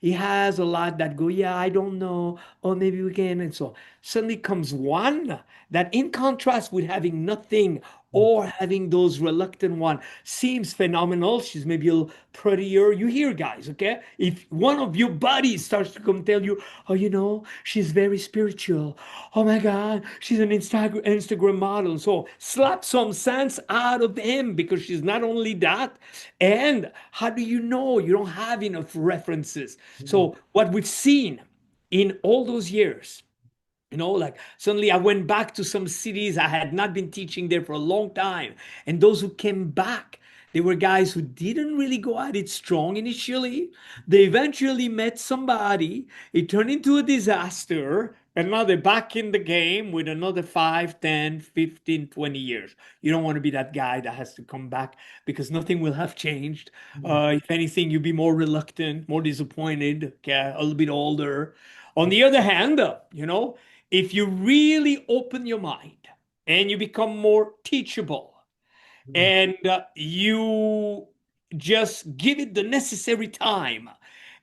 He has a lot that go, yeah, I don't know, or maybe we can, and so suddenly comes one that, in contrast with having nothing or having those reluctant one, seems phenomenal. She's maybe a little prettier. You hear guys, okay? If one of your buddies starts to come tell you, oh, she's very spiritual. Oh my God, she's an Instagram model. So slap some sense out of him because she's not only that. And how do you know? You don't have enough references. So what we've seen in all those years, like suddenly I went back to some cities. I had not been teaching there for a long time. And those who came back, they were guys who didn't really go at it strong initially. They eventually met somebody. It turned into a disaster. And now they're back in the game with another 5, 10, 15, 20 years. You don't want to be that guy that has to come back because nothing will have changed. If anything, you'll be more reluctant, more disappointed, okay, a little bit older. On the other hand, if you really open your mind and you become more teachable and you just give it the necessary time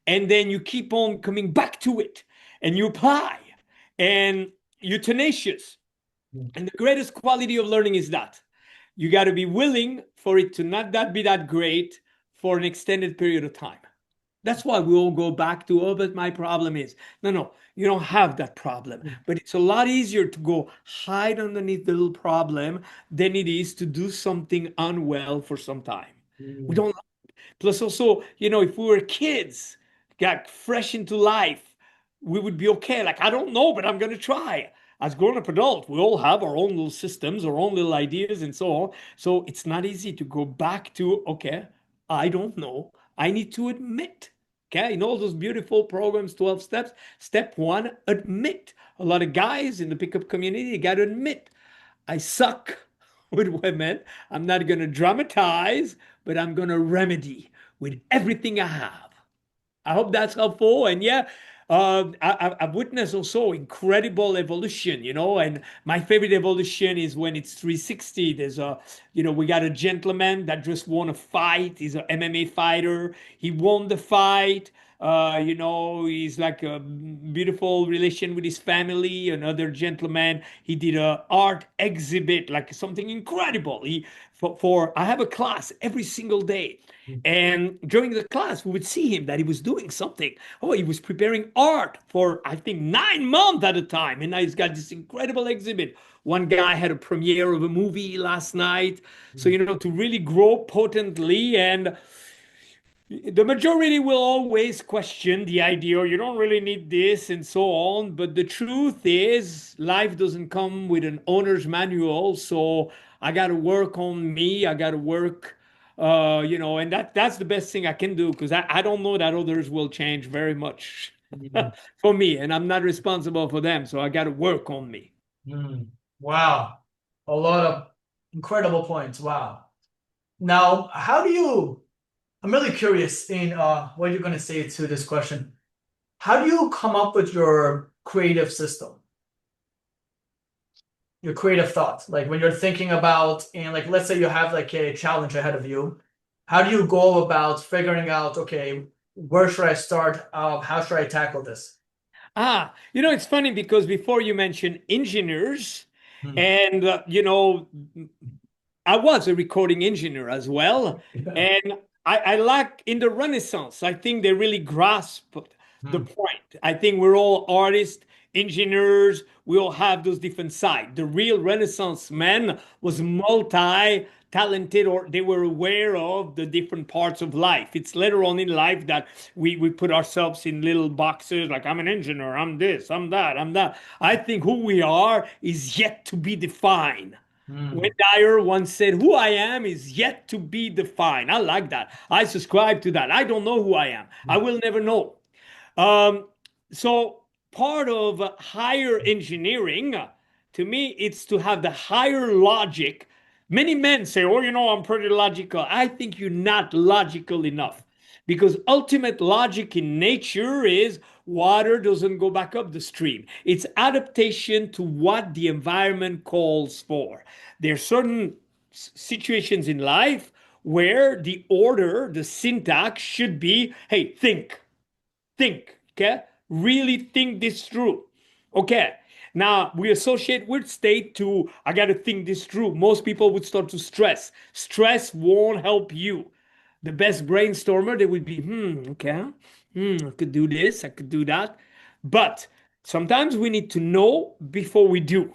and then you keep on coming back to it and you apply and you're tenacious. And the greatest quality of learning is that you got to be willing for it to not that be that great for an extended period of time. That's why we all go back to, oh, but my problem is. No, no, you don't have that problem. But it's a lot easier to go hide underneath the little problem than it is to do something unwell for some time. We don't. Plus, also, if we were kids, got fresh into life, we would be okay. Like, I don't know, but I'm going to try. As grown-up adults, we all have our own little systems, our own little ideas, and so on. So it's not easy to go back to, okay, I don't know. I need to admit. Okay, in all those beautiful programs, 12 steps. Step one, admit. A lot of guys in the pickup community, got to admit, I suck with women. I'm not going to dramatize, but I'm going to remedy with everything I have. I hope that's helpful. And yeah, I've witnessed also incredible evolution, and my favorite evolution is when it's 360. We got a gentleman that just won a fight. He's an MMA fighter. He won the fight. He's like a beautiful relation with his family. Another gentleman, he did a art exhibit, like something incredible. I have a class every single day. And during the class, we would see him that he was doing something. Oh, he was preparing art for, I think, 9 months at a time. And now he's got this incredible exhibit. One guy had a premiere of a movie last night. So, to really grow potently. And the majority will always question the idea, you don't really need this and so on. But the truth is, life doesn't come with an owner's manual. So I got to work on me. I got to work, and that's the best thing I can do because I don't know that others will change very much for me. And I'm not responsible for them. So I got to work on me. Wow. A lot of incredible points. Wow. Now, I'm really curious in what you're going to say to this question. How do you come up with your creative system? Your creative thoughts, like when you're thinking about, and like, let's say you have like a challenge ahead of you. How do you go about figuring out, okay, where should I start? How should I tackle this? It's funny because before you mentioned engineers, Hmm. and I was a recording engineer as well. Yeah. And I like in the Renaissance, I think they really grasped the Hmm. point. I think we're all artists, engineers, we all have those different sides. The real Renaissance man was multi-talented, or they were aware of the different parts of life. It's later on in life that we put ourselves in little boxes like, I'm an engineer, I'm this, I'm that, I'm that. I think who we are is yet to be defined. Wayne Hmm. Dyer once said, who I am is yet to be defined. I like that. I subscribe to that. I don't know who I am. I will never know. Um, so part of higher engineering To me, it's to have the higher logic. Many men say, oh, I'm pretty logical. I think you're not logical enough, because ultimate logic in nature is water doesn't go back up the stream. It's adaptation to what the environment calls for. There are certain situations in life where the order, the syntax should be, hey, think, okay? Really think this through. Okay. Now we associate with state to, I got to think this through. Most people would start to stress. Stress won't help you. The best brainstormer, they would be, okay, I could do this, I could do that. But sometimes we need to know before we do.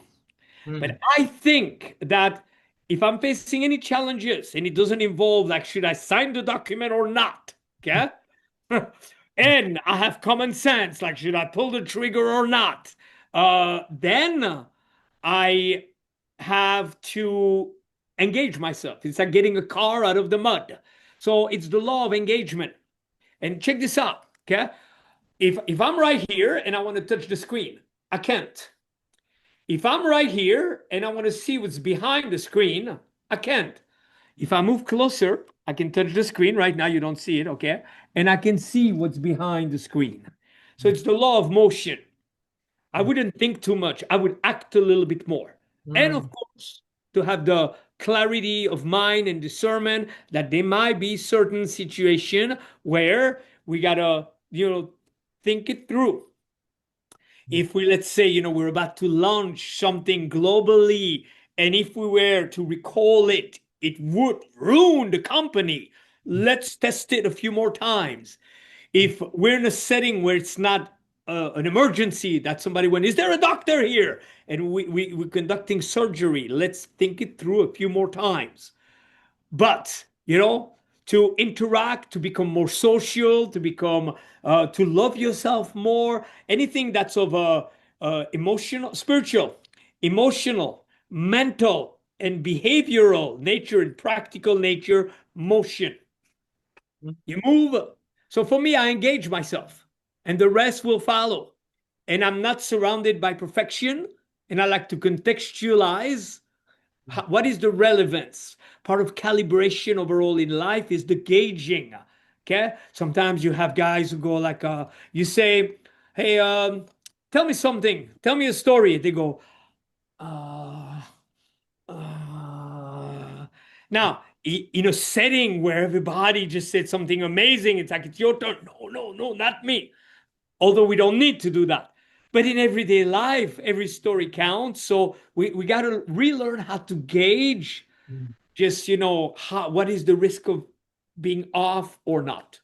But Mm, I think that if I'm facing any challenges and it doesn't involve, like, should I sign the document or not? Okay. And I have common sense, like, should I pull the trigger or not? Then I have to engage myself. It's like getting a car out of the mud. So it's the law of engagement. And check this out, okay? If I'm right here and I want to touch the screen, I can't. If I'm right here and I want to see what's behind the screen, I can't. If I move closer, I can touch the screen. Right now, you don't see it, okay? And I can see what's behind the screen. So it's the law of motion. I wouldn't think too much. I would act a little bit more. And of mm, course, to have the clarity of mind and discernment that there might be certain situation where we gotta, think it through. If we, let's say, we're about to launch something globally, and if we were to recall it, it would ruin the company. Let's test it a few more times. If we're in a setting where it's not an emergency, that somebody went, is there a doctor here? And we're conducting surgery. Let's think it through a few more times. But, to interact, to become more social, to become, to love yourself more, anything that's of a emotional, spiritual, emotional, mental, and behavioral nature and practical nature, motion. mm, You move. So for me, I engage myself and the rest will follow. And I'm not surrounded by perfection. And I like to contextualize what is the relevance. Part of calibration overall in life is the gauging. Okay. Sometimes you have guys who go like, you say, hey, tell me something. Tell me a story. They go, uh, now, in a setting where everybody just said something amazing, it's like, it's your turn. No, no, no, not me. Although we don't need to do that. But in everyday life, every story counts. So we got to relearn how to gauge mm, just, what is the risk of being off or not.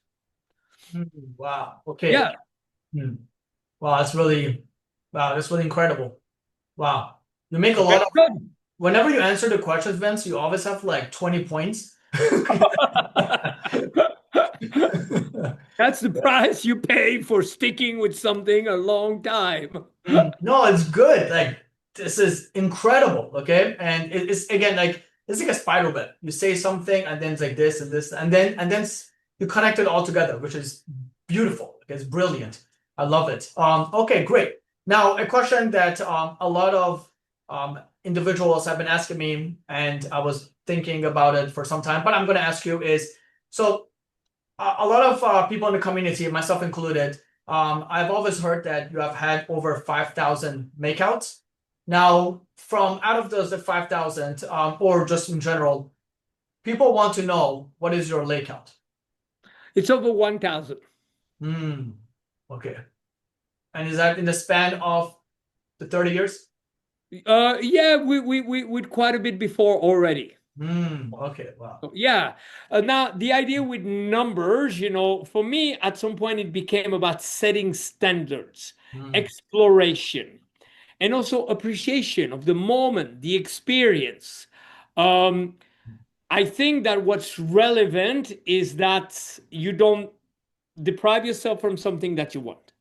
mm. Wow. Okay. Yeah. Mm. Wow, that's really incredible. Wow. You make a Okay, lot of, good. whenever you answer the questions, Vince, you always have like 20 points. That's the price you pay for sticking with something a long time. No, it's good. Like this is incredible. Okay, and it's again like it's like a spiral web. You say something, and then it's like this and this, and then you connect it all together, which is beautiful. Like, it's brilliant. I love it. Okay, great. Now a question that a lot of individuals have been asking me, and I was thinking about it for some time, but I'm going to ask you is so a lot of people in the community, myself included, I've always heard that you have had over 5,000 makeouts. Now, from out of those 5,000, or just in general, people want to know what is your lay count? It's over 1,000. Hmm. Okay. And is that in the span of the 30 years? Yeah, we quite a bit before already. Hmm. Okay. Wow. Yeah. Now, the idea with numbers, for me, at some point, it became about setting standards, Hmm. exploration, and also appreciation of the moment, the experience. Um, I think that what's relevant is that you don't deprive yourself from something that you want.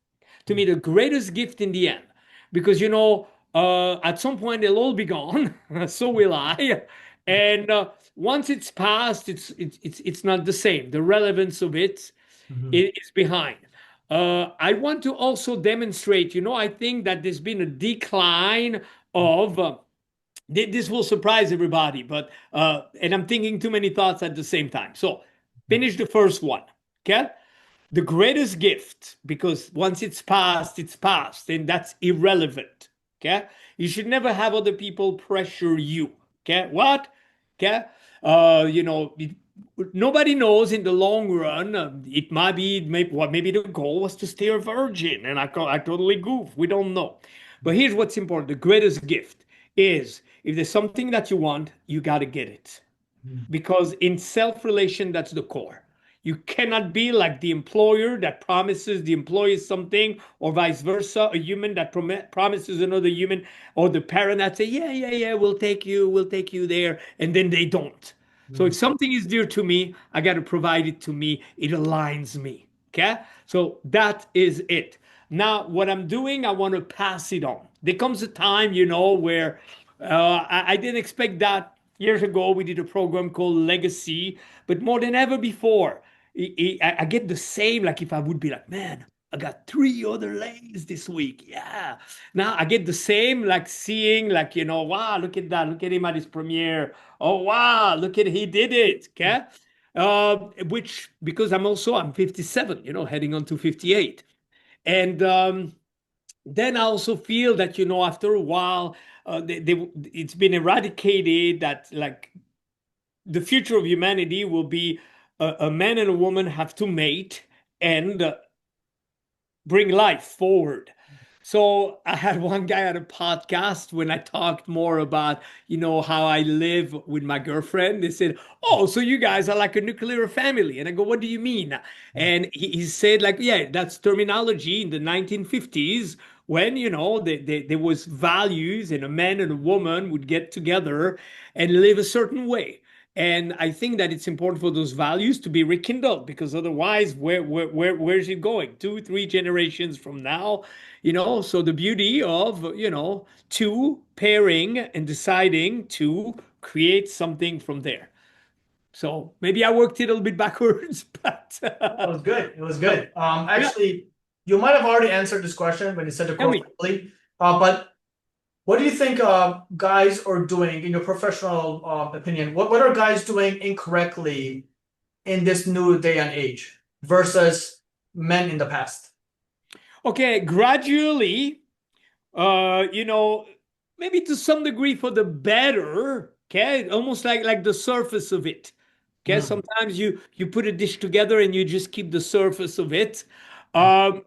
To me, the greatest gift in the end, because at some point they'll all be gone, so will I, and once it's past, it's not the same. The relevance of it Hmm. is behind. I want to also demonstrate, I think that there's been a decline of this will surprise everybody, but and I'm thinking too many thoughts at the same time. So finish the first one. Okay. The greatest gift, because once it's past, and that's irrelevant. Okay. You should never have other people pressure you. Okay. What? Okay. You know, nobody knows in the long run. It might be, maybe the goal was to stay a virgin, and I totally goof. We don't know. But here's what's important: the greatest gift is if there's something that you want, you got to get it. Because in self relation, that's the core. You cannot be like the employer that promises the employee something, or vice versa, a human that promises another human, or the parent that say, yeah, yeah, yeah, we'll take you there, and then they don't. So if something is dear to me, I got to provide it to me. It aligns me. Okay. So that is it. Now, what I'm doing, I want to pass it on. There comes a time, where I didn't expect that. Years ago, we did a program called Legacy, but more than ever before, I get the same. Like if I would be like, man, I got 3 other lays this week. Yeah. Now I get the same, like seeing, like, wow, look at that. Look at him at his premiere. Oh, wow, look at he did it. Okay. Which, because I'm 57, heading on to 58. And then I also feel that, after a while, it's been eradicated that like the future of humanity will be a man and a woman have to mate and bring life forward. So I had one guy at a podcast when I talked more about, how I live with my girlfriend. They said, "Oh, so you guys are like a nuclear family." And I go, "What do you mean?" And he said, like, yeah, that's terminology in the 1950s when, there was values and a man and a woman would get together and live a certain way. And I think that it's important for those values to be rekindled, because otherwise, where's it going? 2, 3 generations from now, So the beauty of, two pairing and deciding to create something from there. So maybe I worked it a little bit backwards, but It was good. It was good. yeah, Actually, you might have already answered this question when you said to tell grow me. quickly. But what do you think guys are doing in your professional opinion? What are guys doing incorrectly in this new day and age versus men in the past? Okay, gradually, you know, maybe to some degree for the better. Okay, almost like the surface of it. Okay, Mm. sometimes you put a dish together and you just keep the surface of it. Um,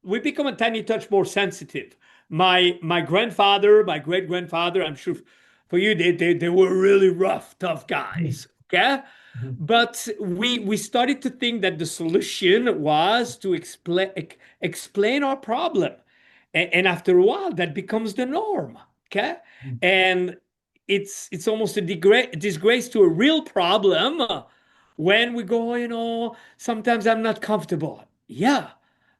we become a tiny touch more sensitive. My grandfather, my great grandfather, I'm sure for you they were really rough, tough guys. Okay. Mhm. But we started to think that the solution was to explain our problem. And after a while, that becomes the norm. Okay. And it's almost a disgrace to a real problem when we go, sometimes I'm not comfortable. Yeah.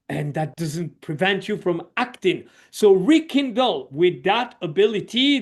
And that doesn't prevent you from acting. So rekindle with that ability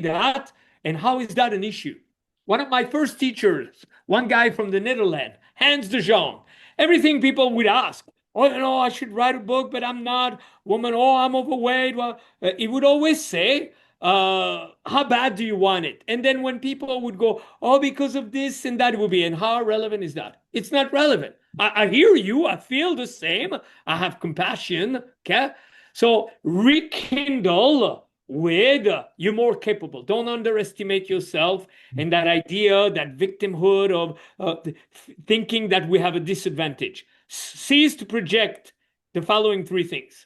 and how is that an issue? One of my first teachers, one guy from the Netherlands, Hans de Jong, everything people would ask, oh, I should write a book, but I'm not. Woman, oh, I'm overweight. Well, he would always say, how bad do you want it? And then when people would go, oh, because of this and that, it would be, and how relevant is that? It's not relevant. I hear you. I feel the same. I have compassion. Okay. So rekindle with you're more capable. Don't underestimate yourself and that idea, that victimhood of thinking that we have a disadvantage. Cease to project the following 3 things.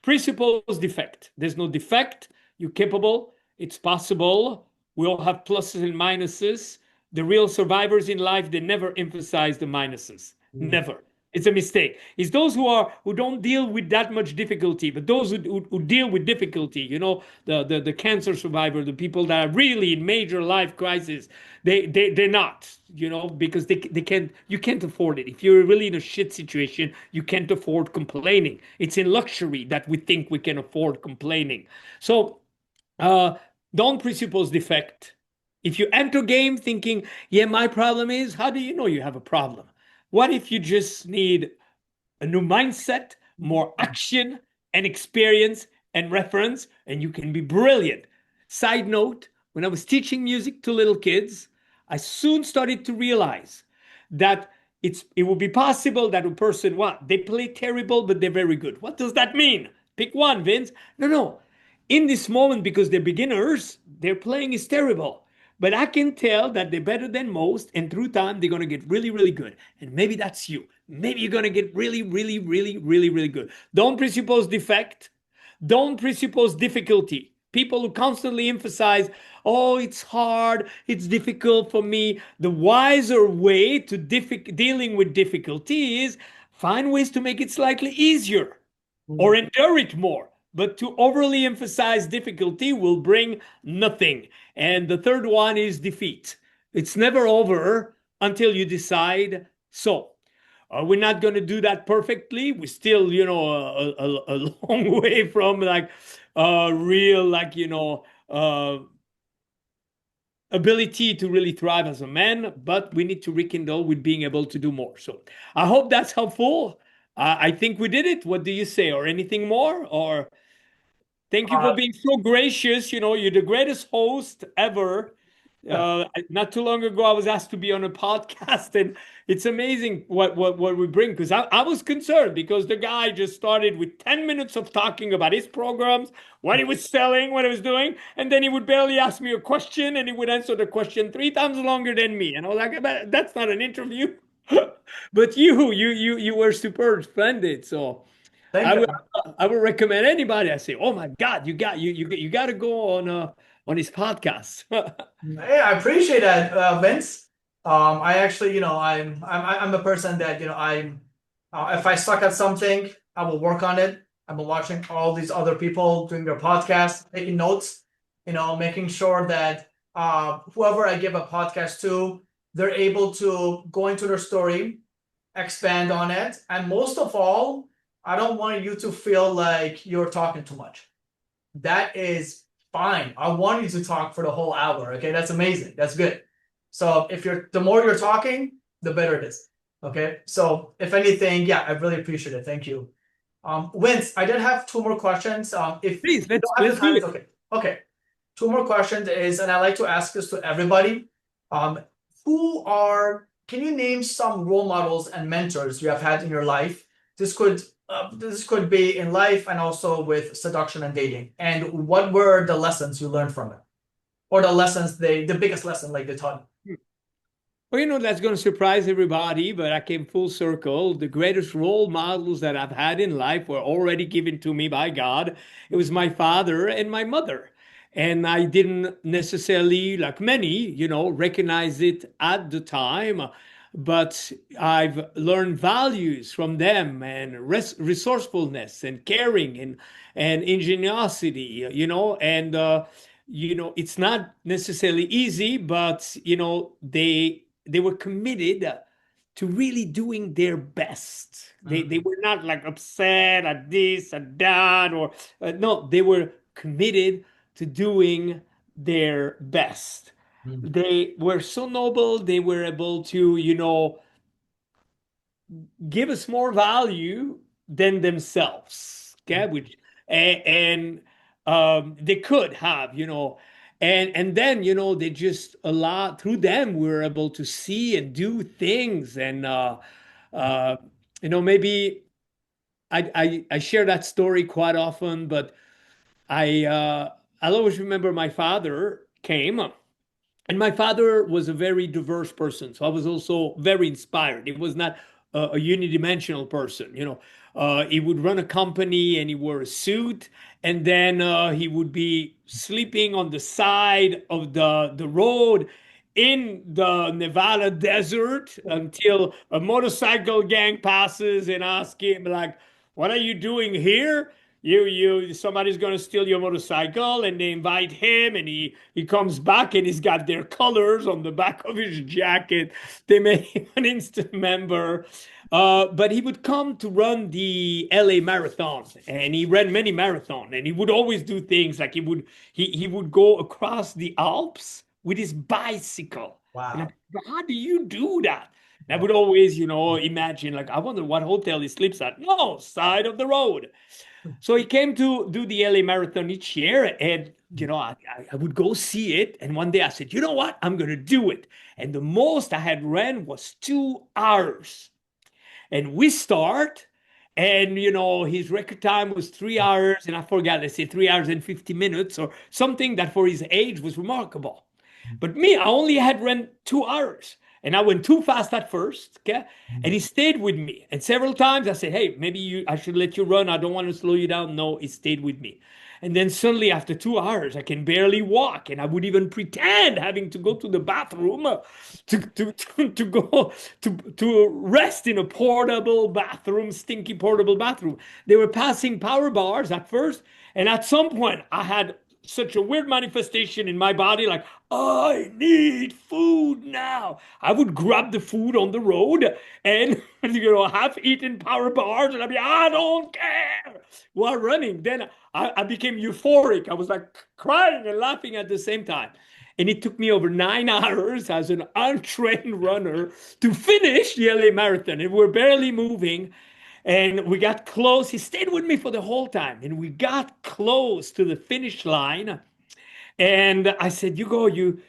Presuppose defect. There's no defect. You're capable. It's possible. We all have pluses and minuses. The real survivors in life, they never emphasize the minuses. Mm. Never. It's a mistake. It's those who don't deal with that much difficulty, but those who deal with difficulty, the cancer survivor, the people that are really in major life crisis, they're not, because they can't you can't afford it. If you're really in a shit situation, you can't afford complaining. It's in luxury that we think we can afford complaining. So uh, don't presuppose defect. If you enter game thinking, yeah, my problem is, how do you know you have a problem? What if you just need a new mindset, more action and experience, and reference, and you can be brilliant. Side note, when I was teaching music to little kids, I soon started to realize that it would be possible that a person, what, they play terrible, but they're very good. What does that mean? Pick one, Vince. No, no. In this moment, because they're beginners, their playing is terrible. But I can tell that they're better than most, and through time, they're going to get really, really good. And maybe that's you. Maybe you're going to get really, really, really, really, really good. Don't presuppose defect. Don't presuppose difficulty. People who constantly emphasize, oh, it's hard, it's difficult for me. The wiser way to dealing with difficulty is find ways to make it slightly easier or Mm. endure it more. But to overly emphasize difficulty will bring nothing. And the third one is defeat. It's never over until you decide so. We're not going to do that perfectly. We're still, a long way from like real, like, ability to really thrive as a man, but we need to rekindle with being able to do more. So I hope that's helpful. I think we did it. What do you say? Or anything more? Or thank you for Uh, being so gracious. You're the greatest host ever. Not too long ago, I was asked to be on a podcast, and it's amazing what we bring. Because I was concerned because the guy just started with 10 minutes of talking about his programs, what he was selling, what he was doing, and then he would barely ask me a question, and he would answer the question 3 times longer than me. And I was like, That's not an interview." But you were superb, splendid. So. Thank I you. would I would recommend anybody. I say, oh my God, you got to go on his podcast. Hey, I appreciate that, Vince. I actually, I'm a person that, if I suck at something, I will work on it. I've been watching all these other people doing their podcasts, taking notes, making sure that whoever I give a podcast to, they're able to go into their story, expand on it, and most of all, I don't want you to feel like you're talking too much. That is fine. I want you to talk for the whole hour. Okay, that's amazing. That's good. So if you're the more you're talking, the better it is. Okay. So if anything, yeah, I really appreciate it. Thank you. Vince, I did have two more questions. If Please, you let's don't have the let's do time, it's it. okay. Okay. Two more questions is, and I like to ask this to everybody. Um, can you name some role models and mentors you have had in your life? This could be in life and also with seduction and dating. And what were the lessons you learned from it, or the biggest lesson like they taught Well, that's going to surprise everybody, but I came full circle. The greatest role models that I've had in life were already given to me by God. It was my father and my mother. And I didn't necessarily, like many, recognize it at the time, but I've learned values from them and resourcefulness and caring and ingenuity, and it's not necessarily easy, but they were committed to really doing their best. They me? were not like upset at this, at that, or no, they were committed to doing their best. Mm, They were so noble, they were able to, give us more value than themselves. Okay, mm, which and they could have, and then they just a lot through them we were able to see and do things, and uh, maybe I share that story quite often, but I'll always remember my father came. And my father was a very diverse person, so I was also very inspired. He was not a unidimensional person. He would run a company and he wore a suit, and then he would be sleeping on the side of the road in the Nevada desert until a motorcycle gang passes and asks him like, "What are you doing here?" Somebody's gonna steal your motorcycle, and they invite him, and he comes back, and he's got their colors on the back of his jacket. They made him an instant member. But he would come to run the LA marathon, and he ran many marathons, and he would always do things like he would go across the Alps with his bicycle. And Wow. how do you do that? And I Yeah. would always, imagine, like, I wonder what hotel he sleeps at. No, side of the road. So he came to do the LA Marathon each year, and I would go see it. And one day I said, you know what? I'm going to do it. And the most I had ran was 2 hours. And we start, and his record time was 3 hours, and I forgot, let's say 3 hours and 50 minutes or something that for his age was remarkable. But me, I only had run 2 hours. And I went too fast at first, okay? And he stayed with me. And several times I said, hey, maybe I should let you run. I don't want to slow you down. No, he stayed with me. And then suddenly after 2 hours, I can barely walk. And I would even pretend having to go to the bathroom to go to rest in a portable bathroom, stinky portable bathroom. They were passing power bars at first. And at some point, I had such a weird manifestation in my body, like, I need food now. I would grab the food on the road and, half-eaten power bars, and I'd be, I don't care, while running. Then I became euphoric. I was like crying and laughing at the same time. And it took me over 9 hours as an untrained runner to finish the LA Marathon. And we're barely moving. And we got close. He stayed with me for the whole time. And we got close to the finish line. And I said, you go, you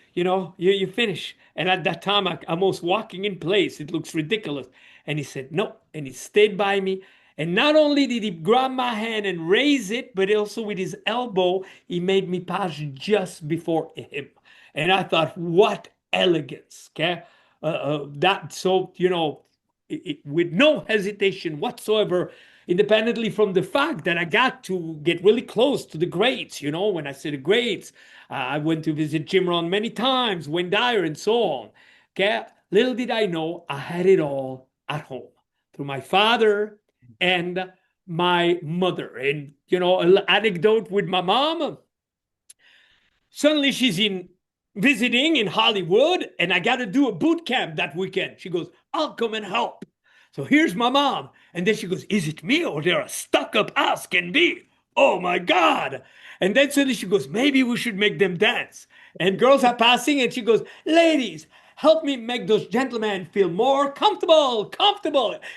finish. And at that time, I'm almost walking in place. It looks ridiculous. And he said, no. And he stayed by me. And not only did he grab my hand and raise it, but also with his elbow, he made me pass just before him. And I thought, what elegance, okay? With no hesitation whatsoever, independently from the fact that I got to get really close to the greats. When I say the greats, I went to visit Jim Rohn many times, Wayne Dyer, and so on. Okay, little did I know I had it all at home through my father and my mother. And an anecdote with my mom. Suddenly she's visiting in Hollywood, and I got to do a boot camp that weekend. She goes, I'll come and help. So here's my mom. And then she goes, is it me or they're a stuck-up ass can be? Oh my God. And then suddenly she goes, maybe we should make them dance. And girls are passing, and she goes, ladies, help me make those gentlemen feel more comfortable.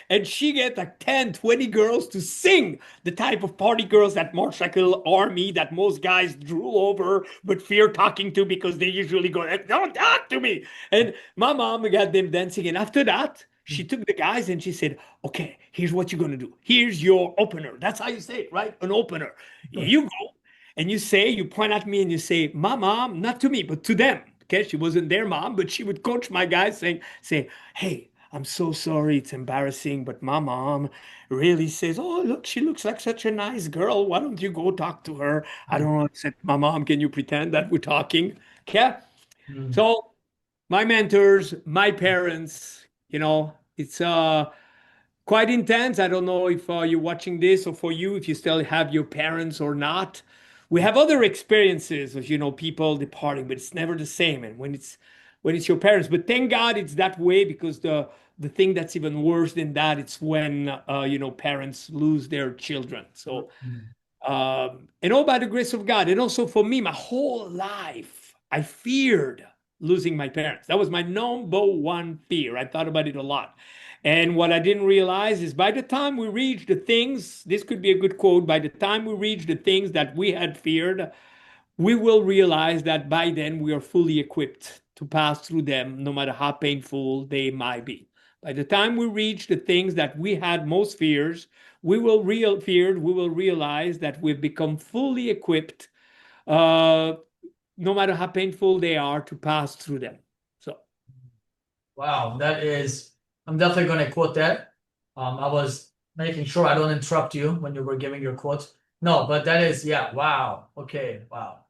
And she gets like 10, 20 girls to sing the type of party girls that motorcycle army that most guys drool over but fear talking to because they usually go, don't talk to me. And my mom got them dancing. And after that, she took the guys and she said, okay, here's what you're going to do. Here's your opener. That's how you say it, right? An opener. You go and you point at me and you say, my mom, not to me, but to them. Okay, she wasn't their mom, but she would coach my guys say, hey, I'm so sorry, it's embarrassing, but my mom really says, oh, look, she looks like such a nice girl. Why don't you go talk to her? I don't know. I said, my mom, can you pretend that we're talking? Okay. So my mentors, my parents, it's quite intense. I don't know if you're watching this, or for you, if you still have your parents or not. We have other experiences of people departing, but it's never the same. And when it's your parents, but thank God it's that way, because the thing that's even worse than that, it's when parents lose their children. So and all by the grace of God. And also for me, my whole life, I feared losing my parents. That was my number one fear. I thought about it a lot. And what I didn't realize is by the time we reach the things, this could be a good quote, by the time we reach the things that we had feared, we will realize that by then we are fully equipped to pass through them, no matter how painful they might be. By the time we reach the things that we had most fears, we will realize that we've become fully equipped, no matter how painful they are, to pass through them. So, wow, I'm definitely going to quote that. I was making sure I don't interrupt you when you were giving your quotes. No, but that is, yeah, wow. Okay, wow.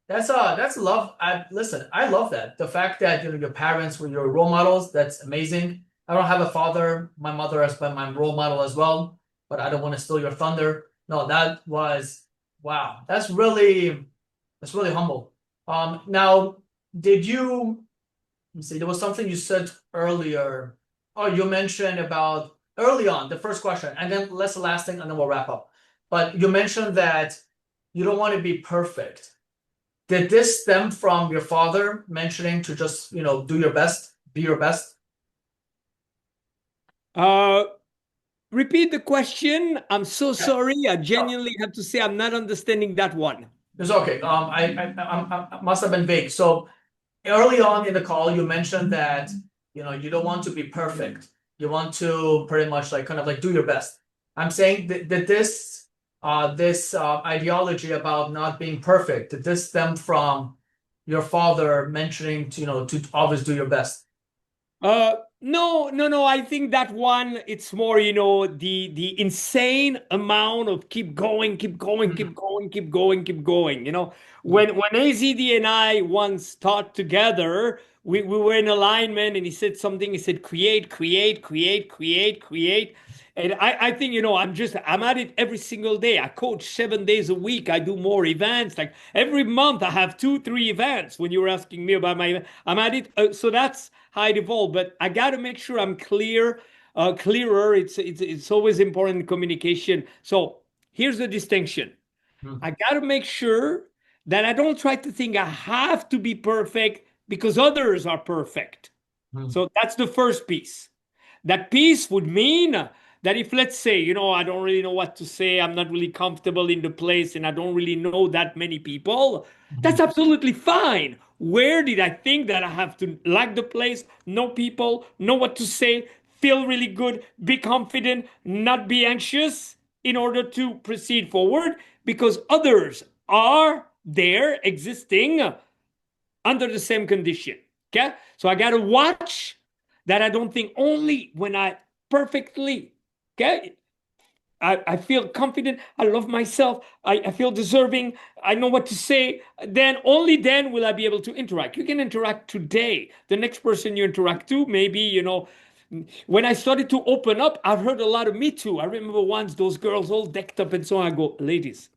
That's love. Listen, I love that. The fact that your parents were your role models, that's amazing. I don't have a father. My mother has been my role model as well, but I don't want to steal your thunder. No, that was wow. That's really humble. Now, did you let's see, there was something you said earlier. Oh, you mentioned about early on, the first question, and then let's the last thing, and then we'll wrap up. But you mentioned that you don't want to be perfect. Did this stem from your father mentioning to just, do your best, be your best? uh, repeat the question. I'm so sorry. I genuinely have to say I'm not understanding that one. It's okay. I must have been vague. So early on in the call, you mentioned that you don't want to be perfect. You want to pretty much like kind of like do your best. I'm saying that this ideology about not being perfect, did this stem from your father mentioning to always do your best? No, no, no. I think that one, it's more, the insane amount of keep going, keep going, Mhm, keep going, keep going, keep going. mhm, When AZD and I once taught together, we were in alignment and he said something, he said, create, create, create, create, create. And I think, I'm at it every single day. I coach 7 days a week. I do more events. Like every month I have 2, 3 events. When you were asking me about my event, I'm at it. So that's how it evolved. But I got to make sure I'm clearer. It's always important in communication. So here's the distinction. mhm, I got to make sure that I don't try to think I have to be perfect because others are perfect. mhm, So that's the first piece. That piece would mean that if, let's say, I don't really know what to say, I'm not really comfortable in the place, and I don't really know that many people, that's mhm, absolutely fine. Where did I think that I have to like the place, know people, know what to say, feel really good, be confident, not be anxious in order to proceed forward? Because others are there existing under the same condition. Okay. So I got to watch that I don't think only when I perfectly, okay, I feel confident, I love myself, I feel deserving, I know what to say, then only then will I be able to interact. You can interact today. The next person you interact to, maybe, when I started to open up, I've heard a lot of me too. I remember once those girls all decked up and so on. I go, ladies,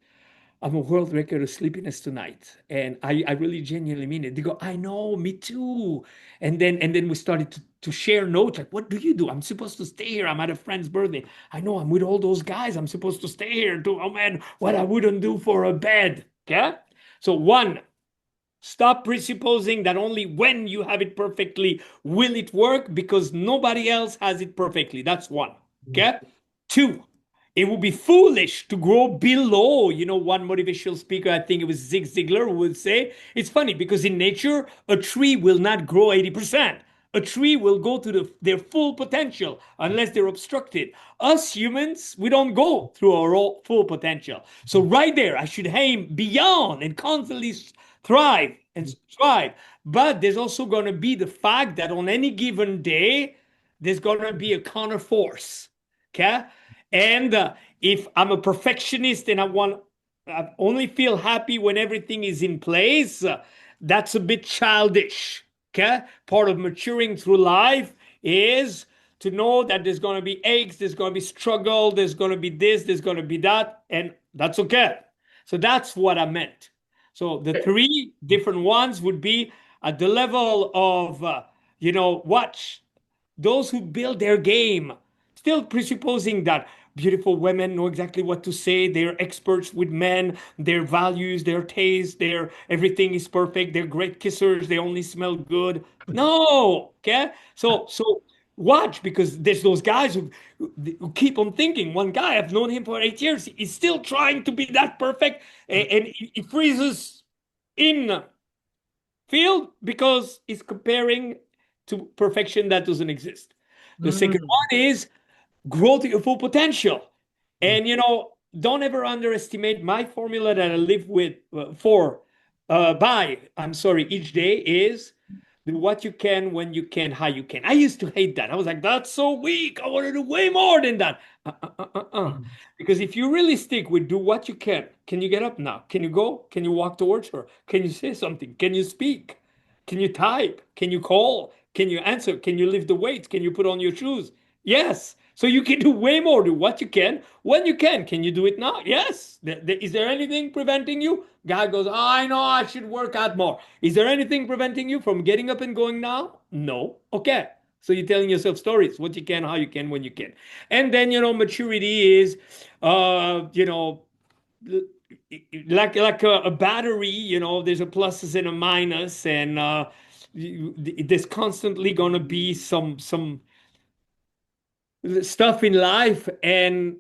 I'm a world record of sleepiness tonight. And I really genuinely mean it. They go, I know, me too. And then we started to share notes like, what do you do? I'm supposed to stay here. I'm at a friend's birthday. I know I'm with all those guys. I'm supposed to stay here too. Oh man, what I wouldn't do for a bed. Okay. So one, stop presupposing that only when you have it perfectly will it work because nobody else has it perfectly. That's one. mhm. Okay. Two, it would be foolish to grow below. One motivational speaker, I think it was Zig Ziglar, would say it's funny because in nature, a tree will not grow 80%. A tree will go to their full potential unless they're obstructed. Us humans, we don't go through our full potential. So, right there, I should aim beyond and constantly thrive and strive. But there's also going to be the fact that on any given day, there's going to be a counter force. Okay. And if I'm a perfectionist and I only feel happy when everything is in place, that's a bit childish. Okay. Part of maturing through life is to know that there's going to be aches, there's going to be struggle, there's going to be this, there's going to be that, and that's okay. So that's what I meant. So the Okay. three different ones would be at the level of, watch those who build their game, still presupposing that beautiful women know exactly what to say, they're experts with men, their values, their taste, their everything is perfect, they're great kissers, they only smell good. No, okay? So watch because there's those guys who keep on thinking. One guy, I've known him for 8 years, he's still trying to be that perfect, and he freezes in field because it's comparing to perfection that doesn't exist. The second Mm, one is grow to your full potential. mm, And don't ever underestimate my formula that I live with I'm sorry, each day is do what you can, when you can, how you can. I used to hate that. I was like, that's so weak. I want to do way more than that. mm, Because if you really stick with do what you can you get up now? Can you go? Can you walk towards her? Can you say something? Can you speak? Can you type? Can you call? Can you answer? Can you lift the weights? Can you put on your shoes? Yes. So you can do way more. Do what you can when you can. Can you do it now? Yes. Is there anything preventing you? Guy goes, oh, I know I should work out more. Is there anything preventing you from getting up and going now? No. Okay. So you're telling yourself stories, what you can, how you can, when you can. And then, maturity is, you know, like a battery, there's a pluses and a minus, and there's constantly going to be some stuff in life and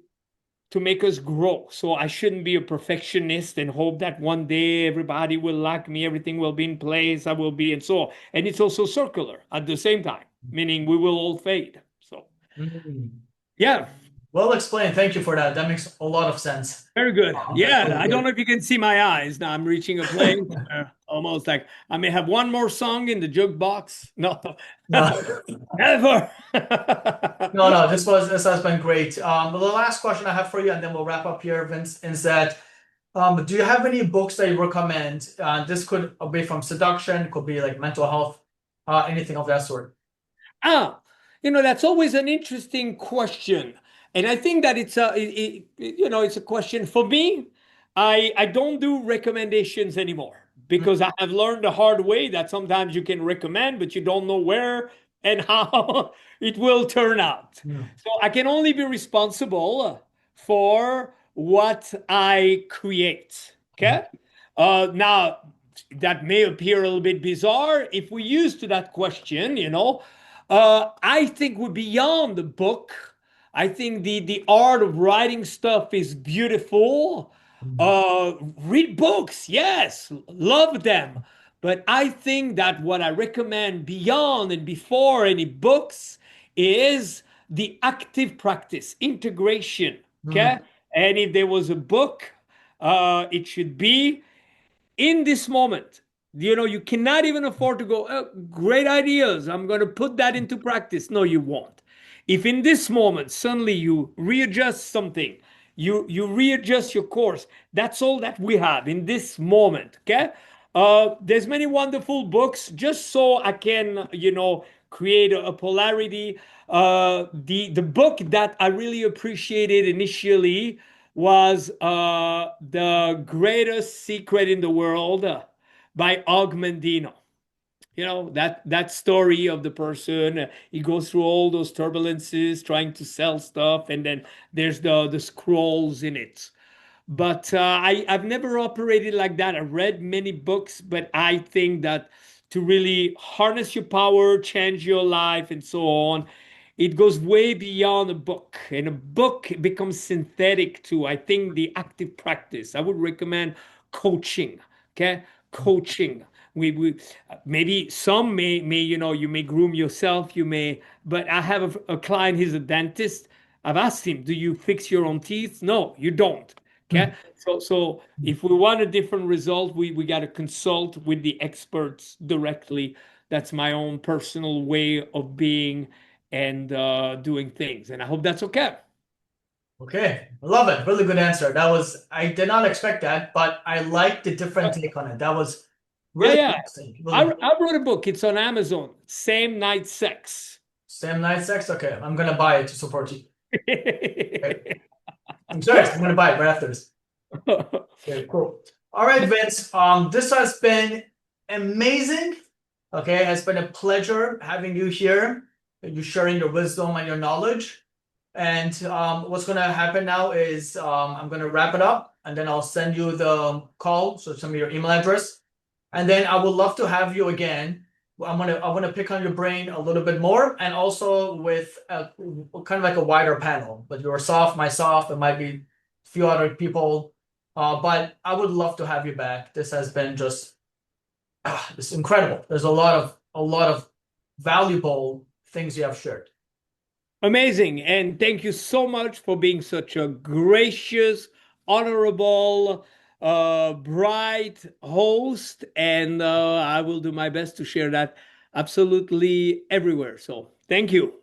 to make us grow. So I shouldn't be a perfectionist and hope that one day everybody will like me, everything will be in place, I will be, and so on. And it's also circular at the same time, meaning we will all fade. So, Mm. yeah, Well explained. Thank you for that. That makes a lot of sense. very good. That's Yeah, really I don't good. know if you can see my eyes. Now I'm reaching a place almost like I may have one more song in the jukebox. No, No, never. no. This has been great. But the last question I have for you, and then we'll wrap up here, Vince, is that do you have any books that you recommend? This could be from seduction, could be like mental health, anything of that sort. Ah, that's always an interesting question. And I think that it's a question for me. I don't do recommendations anymore Mm, because I have learned the hard way that sometimes you can recommend, but you don't know where and how it will turn out. mm, So I can only be responsible for what I create. mm, Okay. Now, that may appear a little bit bizarre if we use to that question, I think we're beyond the book. I think the art of writing stuff is beautiful. mm, Read books, yes, love them. But I think that what I recommend beyond and before any books is the active practice, integration. mm, Okay. And if there was a book, it should be in this moment. You cannot even afford to go, oh, great ideas, I'm going to put that into practice. No, you won't. If in this moment suddenly you readjust something, you readjust your course, that's all that we have in this moment. Okay. There's many wonderful books just so I can create a polarity. The book that I really appreciated initially was The Greatest Secret in the World by Og. That story of the person. He goes through all those turbulences trying to sell stuff, and then there's the scrolls in it. But I've never operated like that. I read many books, but I think that to really harness your power, change your life, and so on, it goes way beyond a book. And a book becomes synthetic to, I think, the active practice. I would recommend coaching. Okay, coaching. We maybe some may you may groom yourself. But I have a client. He's a dentist. I've asked him, "Do you fix your own teeth?" No, you don't. Okay. mm. So if we want a different result, we got to consult with the experts directly. That's my own personal way of being and doing things. And I hope that's okay. Okay, I love it. Really good answer. I did not expect that, but I like the different Uh, take on it. That was yeah, really yeah. interesting. I, Really I wrote a book. It's on Amazon. Same Night Sex. Sam Night Sex. Okay, I'm gonna buy it to support you. Okay. I'm serious. I'm gonna buy it right after this. Okay, cool. All right, Vince. This has been amazing. Okay, it has been a pleasure having you here. You sharing your wisdom and your knowledge. And what's gonna happen now is I'm gonna wrap it up, and then I'll send you the call. So send me your email address, and then I would love to have you again. I want to pick on your brain a little bit more, and also with a kind of like a wider panel. But you're soft, myself, it might be a few other people. But I would love to have you back. This has been just it's incredible. There's a lot of valuable things you have shared. Amazing. And thank you so much for being such a gracious, honorable, bright host. And I will do my best to share that absolutely everywhere. So thank you.